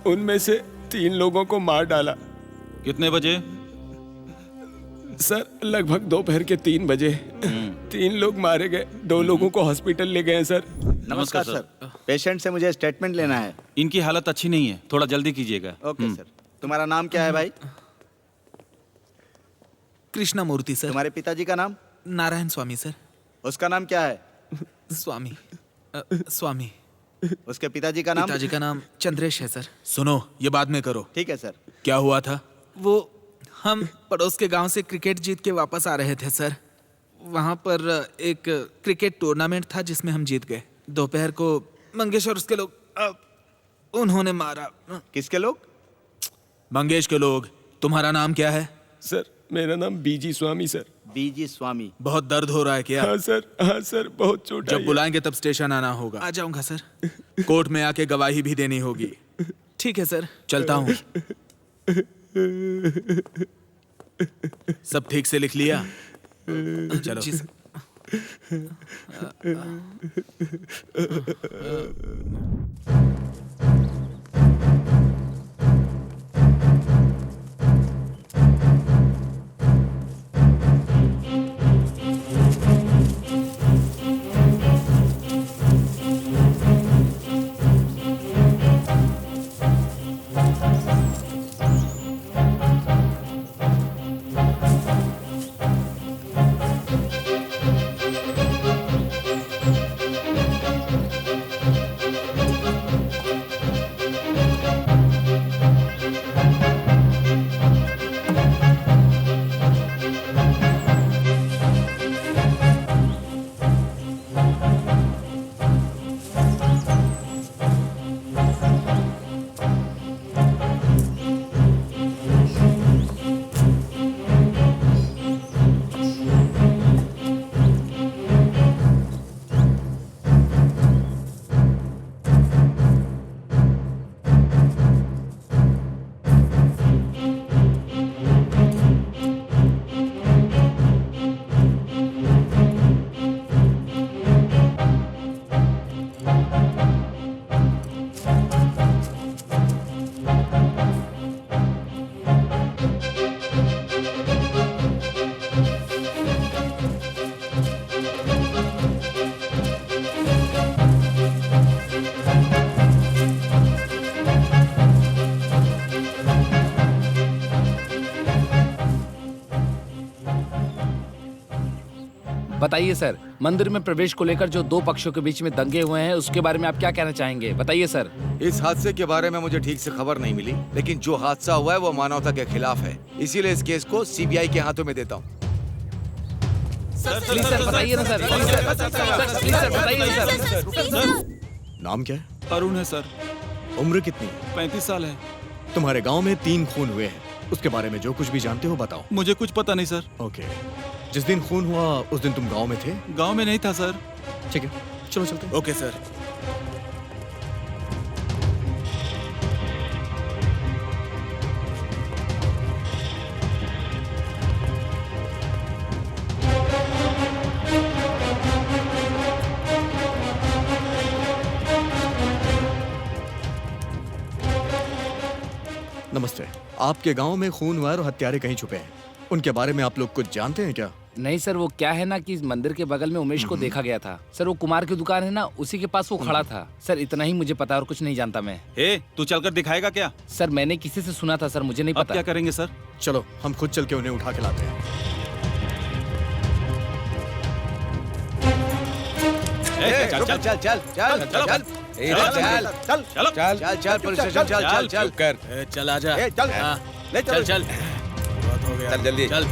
उनमें से 3 लोगों को मार डाला। कितने बजे? सर, लगभग दोपहर के 3 बजे 3 लोग मारे गए। 2 लोगों को हॉस्पिटल ले गए हैं सर। नमस्कार सर, पेशेंट से मुझे स्टेटमेंट लेना है। इनकी हालत अच्छी नहीं है, थोड़ा जल्दी कीजिएगा। Okay sir. तुम्हारा नाम क्या है भाई? कृष्णा मूर्ति सर। तुम्हारे पिताजी का नाम? नारायण स्वामी सर। उसका नाम क्या है? स्वामी। स्वामी। उसके पिताजी का नाम? पिताजी का नाम चंद्रेश है सर। सुनो, ये बाद में करो। ठीक है सर। क्या हुआ था? वो हम पड़ोस के गांव से क्रिकेट जीत के वापस आ रहे थे सर। वहां पर एक क्रिकेट टूर्नामेंट था जिसमें हम जीत गए। दोपहर को मंगेश और उसके लोग उन्होंने मारा। किसके लोग? मंगेश के लोग। तुम्हारा नाम क्या है? सर, मेरा नाम बीजी स्वामी सर। बीजी स्वामी। बहुत दर्द हो रहा है क्या? हाँ सर, बहुत चोट आई जब है। बुलाएंगे तब स्टेशन आना होगा। आ जाऊंगा सर। कोर्ट में आके गवाही भी देनी होगी। ठीक है सर, चलता हूँ। सब ठीक से लिख लिया? चलो। जी सर। बताइए सर, मंदिर में प्रवेश को लेकर जो 2 पक्षों के बीच में दंगे हुए हैं उसके बारे में आप क्या कहना चाहेंगे? बताइए सर। इस हादसे के बारे में मुझे ठीक से खबर नहीं मिली, लेकिन जो हादसा हुआ है वो मानवता के खिलाफ है, इसीलिए इस केस को सीबीआई के हाथों में देता हूँ। प्लीज सर बताइए ना सर, प्लीज सर बताइए ना सर। नाम क्या है? अरुण है सर। उम्र कितनी? 35 साल है। तुम्हारे गांव में 3 खून हुए हैं, उसके बारे में जो कुछ भी जानते हो बताओ। मुझे कुछ पता नहीं सर। ओके, जिस दिन खून हुआ उस दिन तुम गांव में थे? गांव में नहीं था सर। ठीक है, चलो चलते हैं। Okay sir. नमस्ते। आपके गांव में खून हुआ है और हत्यारे कहीं छुपे हैं, उनके बारे में आप लोग कुछ जानते हैं क्या? नहीं सर, वो क्या है ना कि इस मंदिर के बगल में उमेश को देखा गया था सर। वो कुमार की दुकान है ना, उसी के पास वो खड़ा था सर। इतना ही मुझे पता और कुछ नहीं जानता मैं। तू चलकर दिखाएगा क्या? सर मैंने किसी से सुना था सर, मुझे नहीं पता। क्या करेंगे सर? चलो हम खुद चल के उन्हें उठा के लाते हैं। चल चल चल चल चल चल चल चल चल चल पुलिस स्टेशन चल चल चल कर चल आजा। चल ले चल चल। बहुत हो गया। चल जल्दी चल।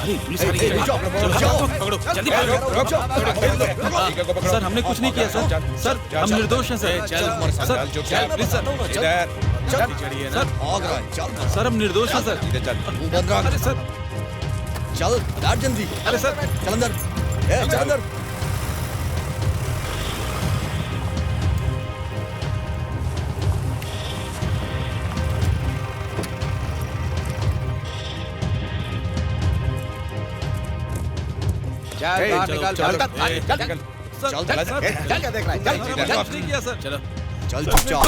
अरे पुलिस आ रही है। पकड़ो जल्दी पकड़ो। सर हमने कुछ नहीं किया सर। सर हम निर्दोष हैं sir. Sir please sir. Sir हम निर्दोष हैं सर। अरे सर चल जल्दी। अरे सर चल अंदर, चल अंदर। चल निकाल चल चल क्या देख रहा है? चल नहीं किया सर। चलो चल चुपचाप।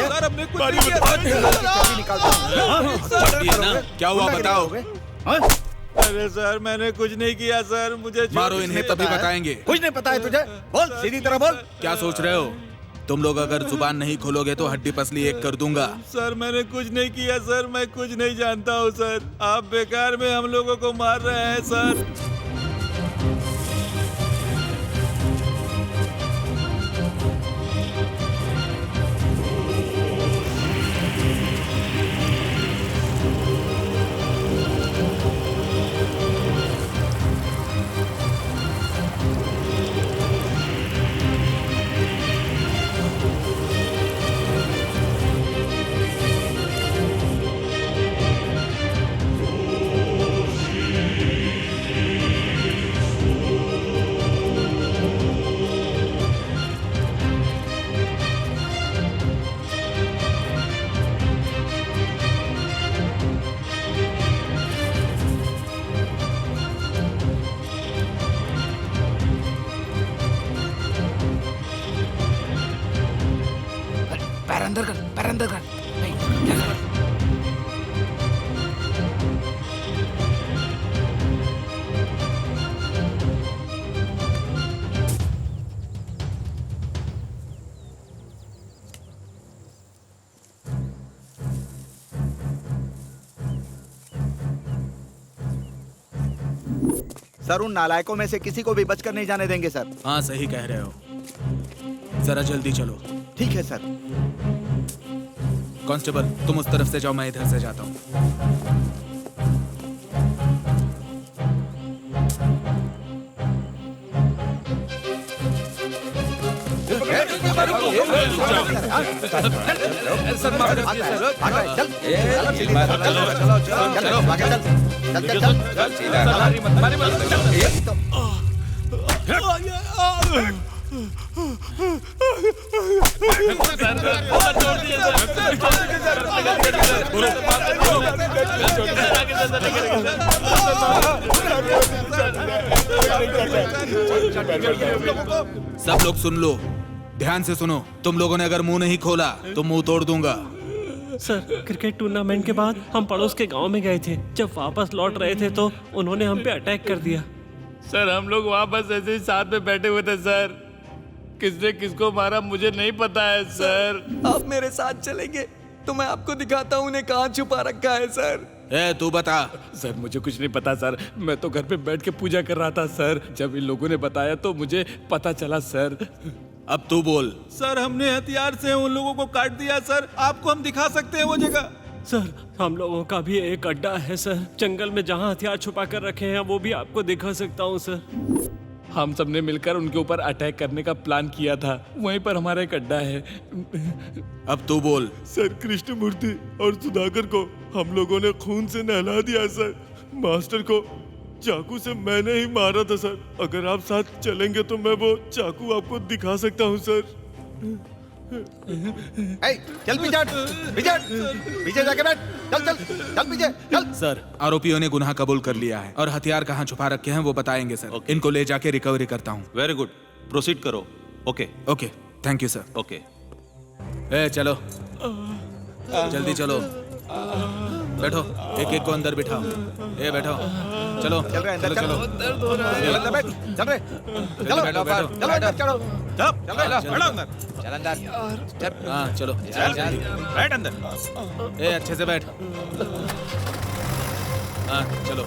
सर हमने कुछ नहीं किया। क्या हुआ बताओ। अरे सर मैंने कुछ नहीं किया सर, मुझे मारो इन्हें तभी बताएंगे। कुछ नहीं पता है तुझे? बोल सीधी तरह बोल। क्या सोच रहे हो? तुम लोग अगर जुबान नहीं खोलोगे तो हड्डी पसली एक कर दूंगा। सर मैंने कुछ नहीं किया सर, मैं कुछ नहीं जानता हूँ सर। आप बेकार में हम लोगों को मार रहे हैं सर। पैर अंदर कर, पैर अंदर कर। नहीं, क्या कर? सर उन नालायकों में से किसी को भी बचकर नहीं जाने देंगे सर। हाँ सही कह रहे हो। जरा जल्दी चलो। ठीक है सर। कांस्टेबल तुम उस तरफ से जाओ, मैं इधर से जाता हूँ। सब लोग सुन लो, ध्यान से सुनो। तुम लोगों ने अगर मुंह नहीं खोला तो मुंह तोड़ दूंगा। सर क्रिकेट टूर्नामेंट के बाद हम पड़ोस के गांव में गए थे। जब वापस लौट रहे थे तो उन्होंने हम पे अटैक कर दिया। सर हम लोग वहाँ बस ऐसे ही साथ में बैठे हुए थे सर। किसने किसको मारा मुझे नहीं पता है सर। आप मेरे साथ चलेंगे तो मैं आपको दिखाता हूँ उन्हें कहाँ छुपा रखा है सर। ए तू बता। सर मुझे कुछ नहीं पता सर, मैं तो घर पे बैठ के पूजा कर रहा था सर। जब इन लोगों ने बताया तो मुझे पता चला सर। अब तू बोल। सर हमने हथियार से उन लोगों को काट दिया सर, आपको हम दिखा सकते हैं वो जगह। सर हम लोगों का भी एक अड्डा है सर, जंगल में जहाँ हथियार छुपा कर रखे हैं वो भी आपको दिखा सकता हूँ सर। हम सबने मिलकर उनके ऊपर अटैक करने का प्लान किया था, वहीं पर हमारा एक अड्डा है। अब तू बोल। सर कृष्णमूर्ति और सुधाकर को हम लोगों ने खून से नहला दिया सर। मास्टर को चाकू से मैंने ही मारा था सर। अगर आप साथ चलेंगे तो मैं वो चाकू आपको दिखा सकता हूँ सर। चल पीछे जाके बैठ। चल पीछे चल। सर आरोपियों ने गुनाह कबूल कर लिया है और हथियार कहाँ छुपा रखे हैं वो बताएंगे सर। इनको ले जाके रिकवरी करता हूँ। वेरी गुड, प्रोसीड करो। Okay okay thank you sir. Okay चलो जल्दी चलो, बैठो। एक एक को अंदर बिठाओ। बैठो। चलो चल रहे अंदर चलो। दर्द हो रहा है। अंदर बैठ। चल रहे चलो बैठो बैठो चलो अंदर चलो। चलो अंदर चल अंदर। हाँ चलो बैठ अंदर। अच्छे से बैठ। हाँ चलो।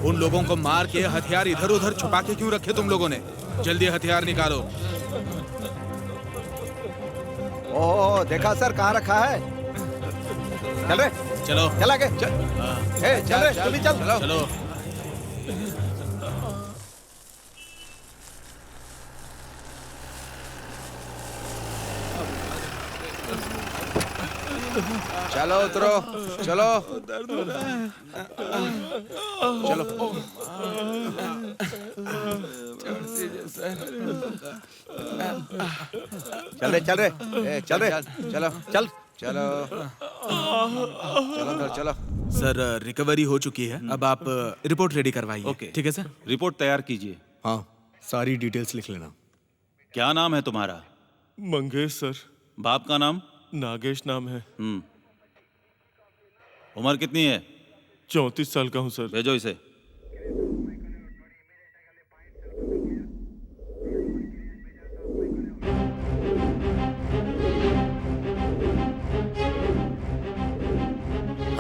उन लोगों को मार के हथियार इधर उधर छुपा के क्यों रखे तुम लोगों ने? जल्दी हथियार निकालो। ओह देखा सर कहाँ रखा है। चल रहे चलो चल आगे चल। चल रहे तू भी चल। चलो चलो उतरो। चलो चलो। चल रहे चलो चल चलो चलो अंदर चलो। सर रिकवरी हो चुकी है, अब आप रिपोर्ट रेडी करवाइए। ओके ठीक है सर। रिपोर्ट तैयार कीजिए। हाँ सारी डिटेल्स लिख लेना। क्या नाम है तुम्हारा? मंगेश सर। बाप का नाम? नागेश नाम है। उम्र कितनी है? 34 साल का हूँ सर। भेजो इसे।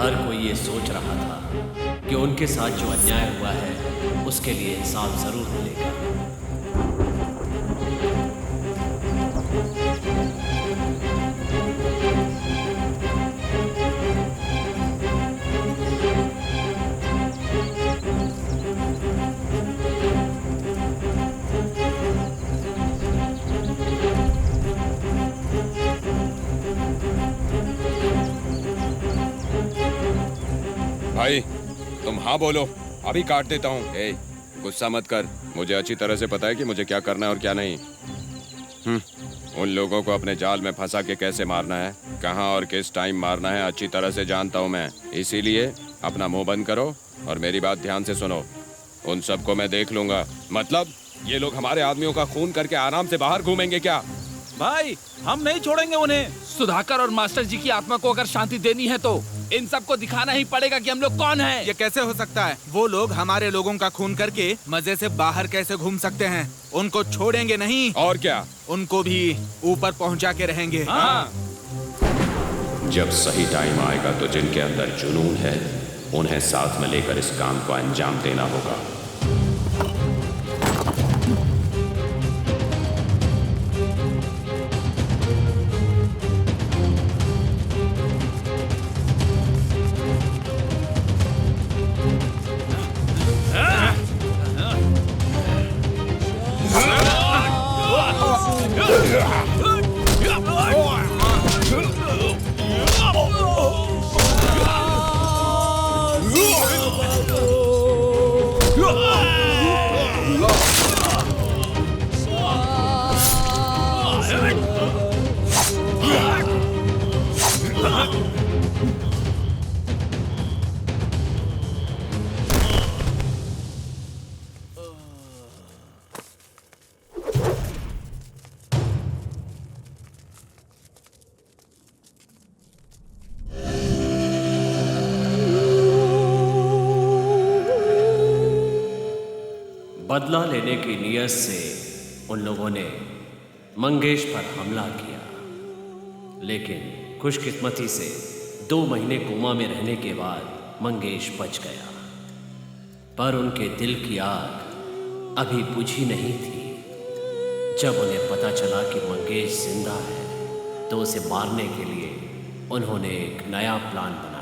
हर कोई ये सोच रहा था कि उनके साथ जो अन्याय हुआ है उसके लिए इंसाफ जरूर मिलेगा। भाई तुम हाँ बोलो, अभी काट देता हूँ। गुस्सा मत कर, मुझे अच्छी तरह से पता है कि मुझे क्या करना है और क्या नहीं। उन लोगों को अपने जाल में फंसा के कैसे मारना है, कहाँ और किस टाइम मारना है अच्छी तरह से जानता हूँ मैं। इसीलिए अपना मुंह बंद करो और मेरी बात ध्यान से सुनो। उन सबको मैं देख लूंगा। मतलब ये लोग हमारे आदमियों का खून करके आराम से बाहर घूमेंगे क्या? भाई हम नहीं छोड़ेंगे उन्हें। सुधाकर और मास्टर जी की आत्मा को अगर शांति देनी है तो इन सबको दिखाना ही पड़ेगा कि हम लोग कौन हैं। ये कैसे हो सकता है? वो लोग हमारे लोगों का खून करके मजे से बाहर कैसे घूम सकते हैं? उनको छोड़ेंगे नहीं। और क्या, उनको भी ऊपर पहुंचा के रहेंगे। हाँ। जब सही टाइम आएगा तो जिनके अंदर जुनून है उन्हें साथ में लेकर इस काम को अंजाम देना होगा। बदला लेने की नीयत से उन लोगों ने मंगेश पर हमला किया, लेकिन खुशकिस्मती से 2 महीने कोमा में रहने के बाद मंगेश बच गया। पर उनके दिल की आग अभी बुझी नहीं थी। जब उन्हें पता चला कि मंगेश जिंदा है तो उसे मारने के लिए उन्होंने एक नया प्लान बनाया।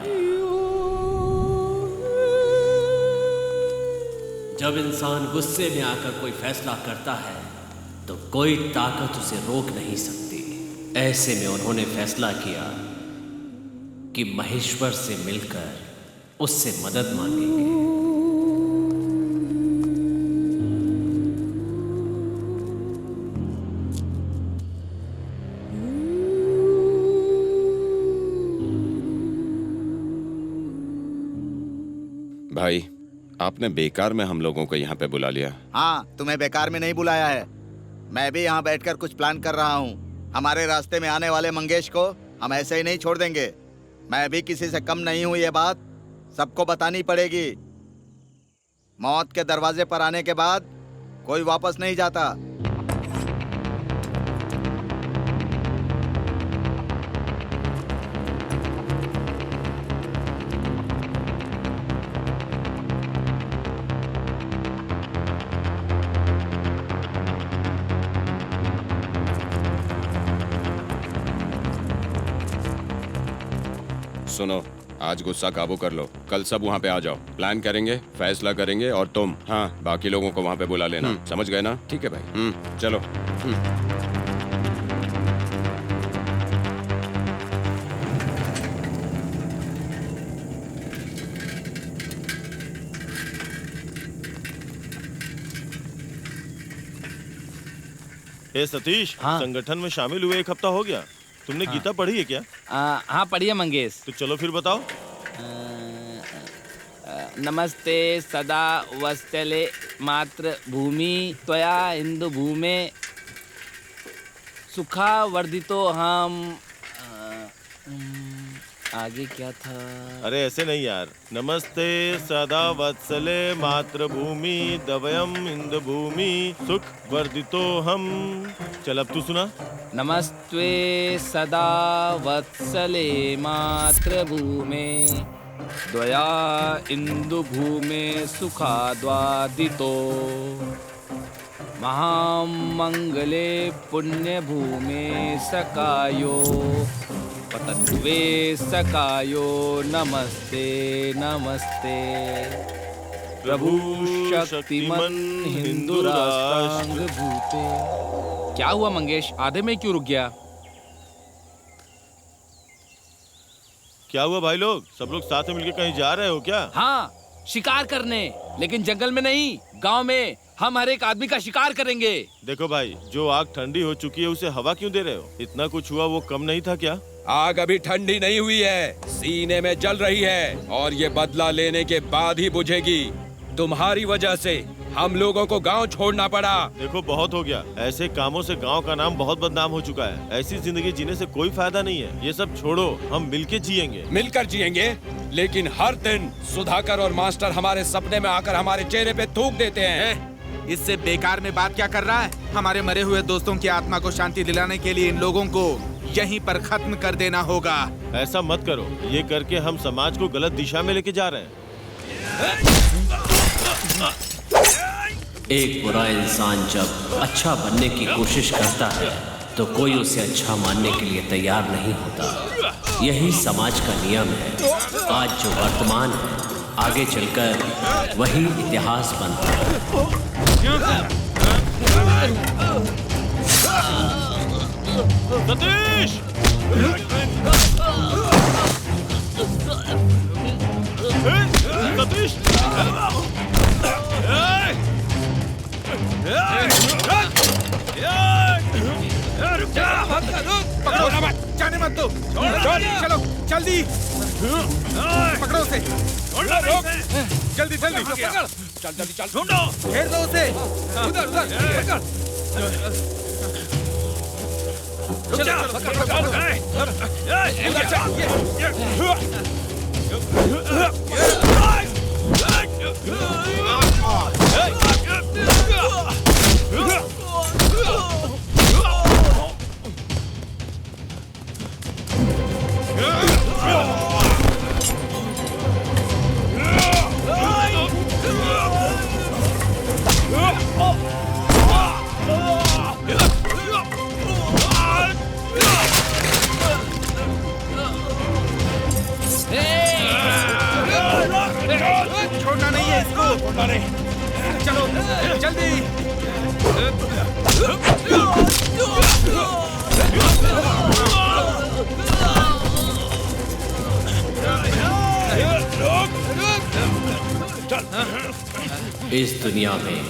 जब इंसान गुस्से में आकर कोई फैसला करता है तो कोई ताकत उसे रोक नहीं सकती। ऐसे में उन्होंने फैसला किया कि महेश्वर से मिलकर उससे मदद मांगेंगे। भाई, आपने बेकार में हम लोगों को यहाँ पे बुला लिया। हाँ, तुम्हें बेकार में नहीं बुलाया है। मैं भी यहाँ बैठकर कुछ प्लान कर रहा हूँ। हमारे रास्ते में आने वाले मंगेश को हम ऐसे ही नहीं छोड़ देंगे। मैं भी किसी से कम नहीं हूँ, ये बात सबको बतानी पड़ेगी। मौत के दरवाजे पर आने के बाद कोई वापस नहीं जाता। सुनो, आज गुस्सा काबू कर लो। कल सब वहाँ पे आ जाओ, प्लान करेंगे, फैसला करेंगे और तुम बाकी लोगों को वहाँ पे बुला लेना। समझ गए ना? ठीक है भाई। चलो। ए सतीश, संगठन में शामिल हुए 1 हफ्ता हो गया। तुमने गीता पढ़ी है क्या? हाँ, पढ़ी है मंगेश। तो चलो फिर बताओ। नमस्ते सदा वत्सले मातृभूमि त्वया इंदु भूमे सुखा वर्धितो हम। आगे क्या था? अरे ऐसे नहीं यार। नमस्ते सदा वत्सले मातृभूमि दवयम इंद भूमि सुख वर्धितो हम। चल अब तू सुना। नमस्ते सदा वत्सले मातृभूमे द्वया इंदु भूमे सुखाद्वादितो महामंगले पुण्य भूमे सकायो पतन्वे सकायो नमस्ते नमस्ते प्रभु शक्तिमन हिंदू राष्ट्रांग भूते। क्या हुआ मंगेश, आधे में क्यों रुक गया? क्या हुआ भाई लोग? सब लोग साथ में मिलकर कहीं जा रहे हो क्या? हाँ, शिकार करने, लेकिन जंगल में नहीं, गांव में। हम हर एक आदमी का शिकार करेंगे। देखो भाई, जो आग ठंडी हो चुकी है उसे हवा क्यों दे रहे हो? इतना कुछ हुआ वो कम नहीं था क्या? आग अभी ठंडी नहीं हुई है, सीने में जल रही है और ये बदला लेने के बाद ही बुझेगी। तुम्हारी वजह से हम लोगों को गांव छोड़ना पड़ा। देखो बहुत हो गया। ऐसे कामों से गांव का नाम बहुत बदनाम हो चुका है। ऐसी जिंदगी जीने से कोई फायदा नहीं है। ये सब छोड़ो, हम मिलके जिएंगे। मिलकर जिएंगे, लेकिन हर दिन सुधाकर और मास्टर हमारे सपने में आकर हमारे चेहरे पे थूक देते हैं। इससे बेकार में बात क्या कर रहा है? हमारे मरे हुए दोस्तों की आत्मा को शांति दिलाने के लिए इन लोगों को यहीं पर खत्म कर देना होगा। ऐसा मत करो, ये करके हम समाज को गलत दिशा में लेके जा रहे हैं। एक बुरा इंसान जब अच्छा बनने की कोशिश करता है तो कोई उसे अच्छा मानने के लिए तैयार नहीं होता। यही समाज का नियम है। आज जो वर्तमान है, आगे चलकर वही इतिहास बनता है। सतीश! सतीश! जाने मत दो। चलो जल्दी पकड़ो उसे। जल्दी जल्दी चल जल्दी चल। ढूंढो, घेर दो उसे। उधर उधर छोड़ना नहीं है इसको। छोड़ना नहीं। चलो जल्दी। इस दुनिया में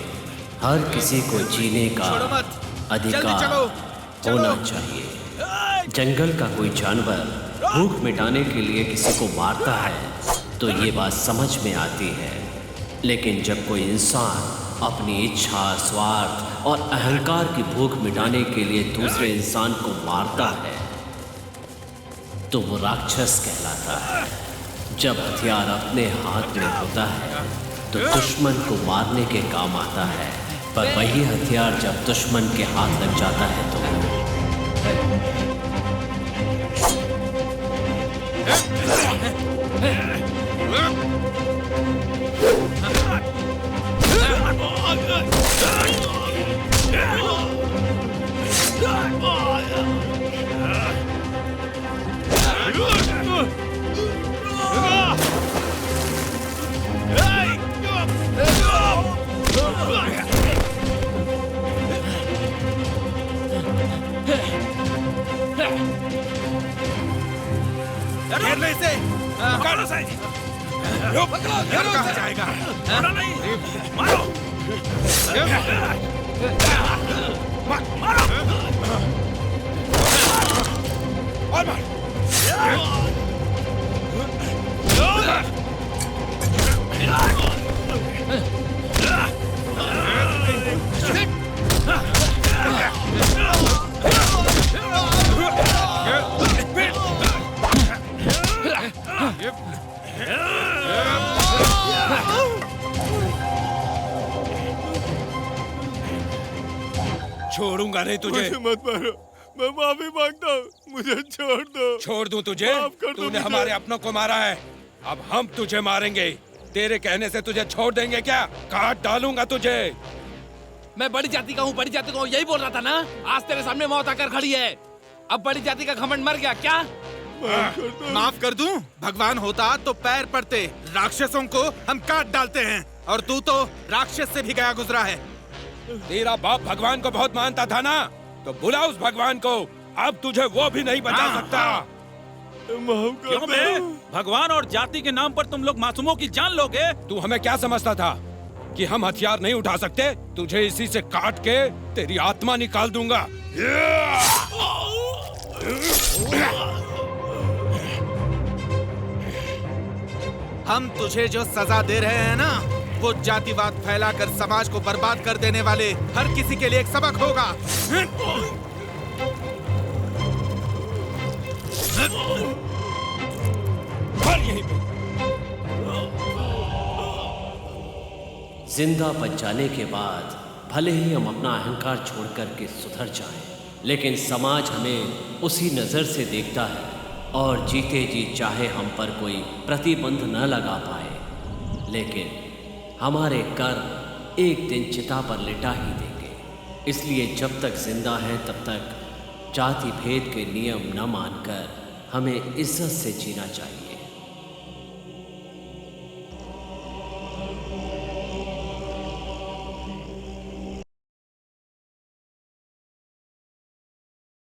हर किसी को जीने का अधिकार होना चाहिए। जंगल का कोई जानवर भूख मिटाने के लिए किसी को मारता है तो ये बात समझ में आती है, लेकिन जब कोई इंसान अपनी इच्छा, स्वार्थ और अहंकार की भूख मिटाने के लिए दूसरे इंसान को मारता है तो वो राक्षस कहलाता है। जब हथियार अपने हाथ में होता है तो दुश्मन को मारने के काम आता है, पर वही हथियार जब दुश्मन के हाथ लग जाता है तो घेर ले इसे। पकड़ो से। कहाँ जाएगा? नहीं। मारो। मारो। और मार। छोड़ूंगा नहीं तुझे। मुझे मत मारो, मैं माफी मांगता हूँ, मुझे छोड़ दो। छोड़ दूं तुझे? माफ कर दो तूने मुझे। हमारे अपनों को मारा है, अब हम तुझे मारेंगे। तेरे कहने से तुझे छोड़ देंगे क्या? काट डालूंगा तुझे। मैं बड़ी जाति का हूँ, बड़ी जाति का हूँ, यही बोल रहा था ना। आज तेरे सामने मौत आकर खड़ी है। अब बड़ी जाति का घमंड मर गया क्या? माफ कर दूं? भगवान होता तो पैर पड़ते। राक्षसों को हम काट डालते हैं और तू तो राक्षस से भी गया गुजरा है। तेरा बाप भगवान को बहुत मानता था ना, तो बुला उस भगवान को। अब तुझे वो भी नहीं बचा सकता। क्यों बे? भगवान और जाति के नाम पर तुम लोग मासूमों की जान लोगे? तू हमें क्या समझता था कि हम हथियार नहीं उठा सकते? तुझे इसी से काट के तेरी आत्मा निकाल दूंगा। हम तुझे जो सजा दे रहे हैं ना, वो जातिवाद फैलाकर समाज को बर्बाद कर देने वाले हर किसी के लिए एक सबक होगा। यहीं पे। जिंदा बच जाने के बाद भले ही हम अपना अहंकार छोड़कर के सुधर जाएं, लेकिन समाज हमें उसी नज़र से देखता है और जीते जी चाहे हम पर कोई प्रतिबंध न लगा पाए, लेकिन हमारे कर्म एक दिन चिता पर लिटा ही देंगे। इसलिए जब तक जिंदा हैं तब तक जाति भेद के नियम न मानकर हमें इज्जत से जीना चाहिए।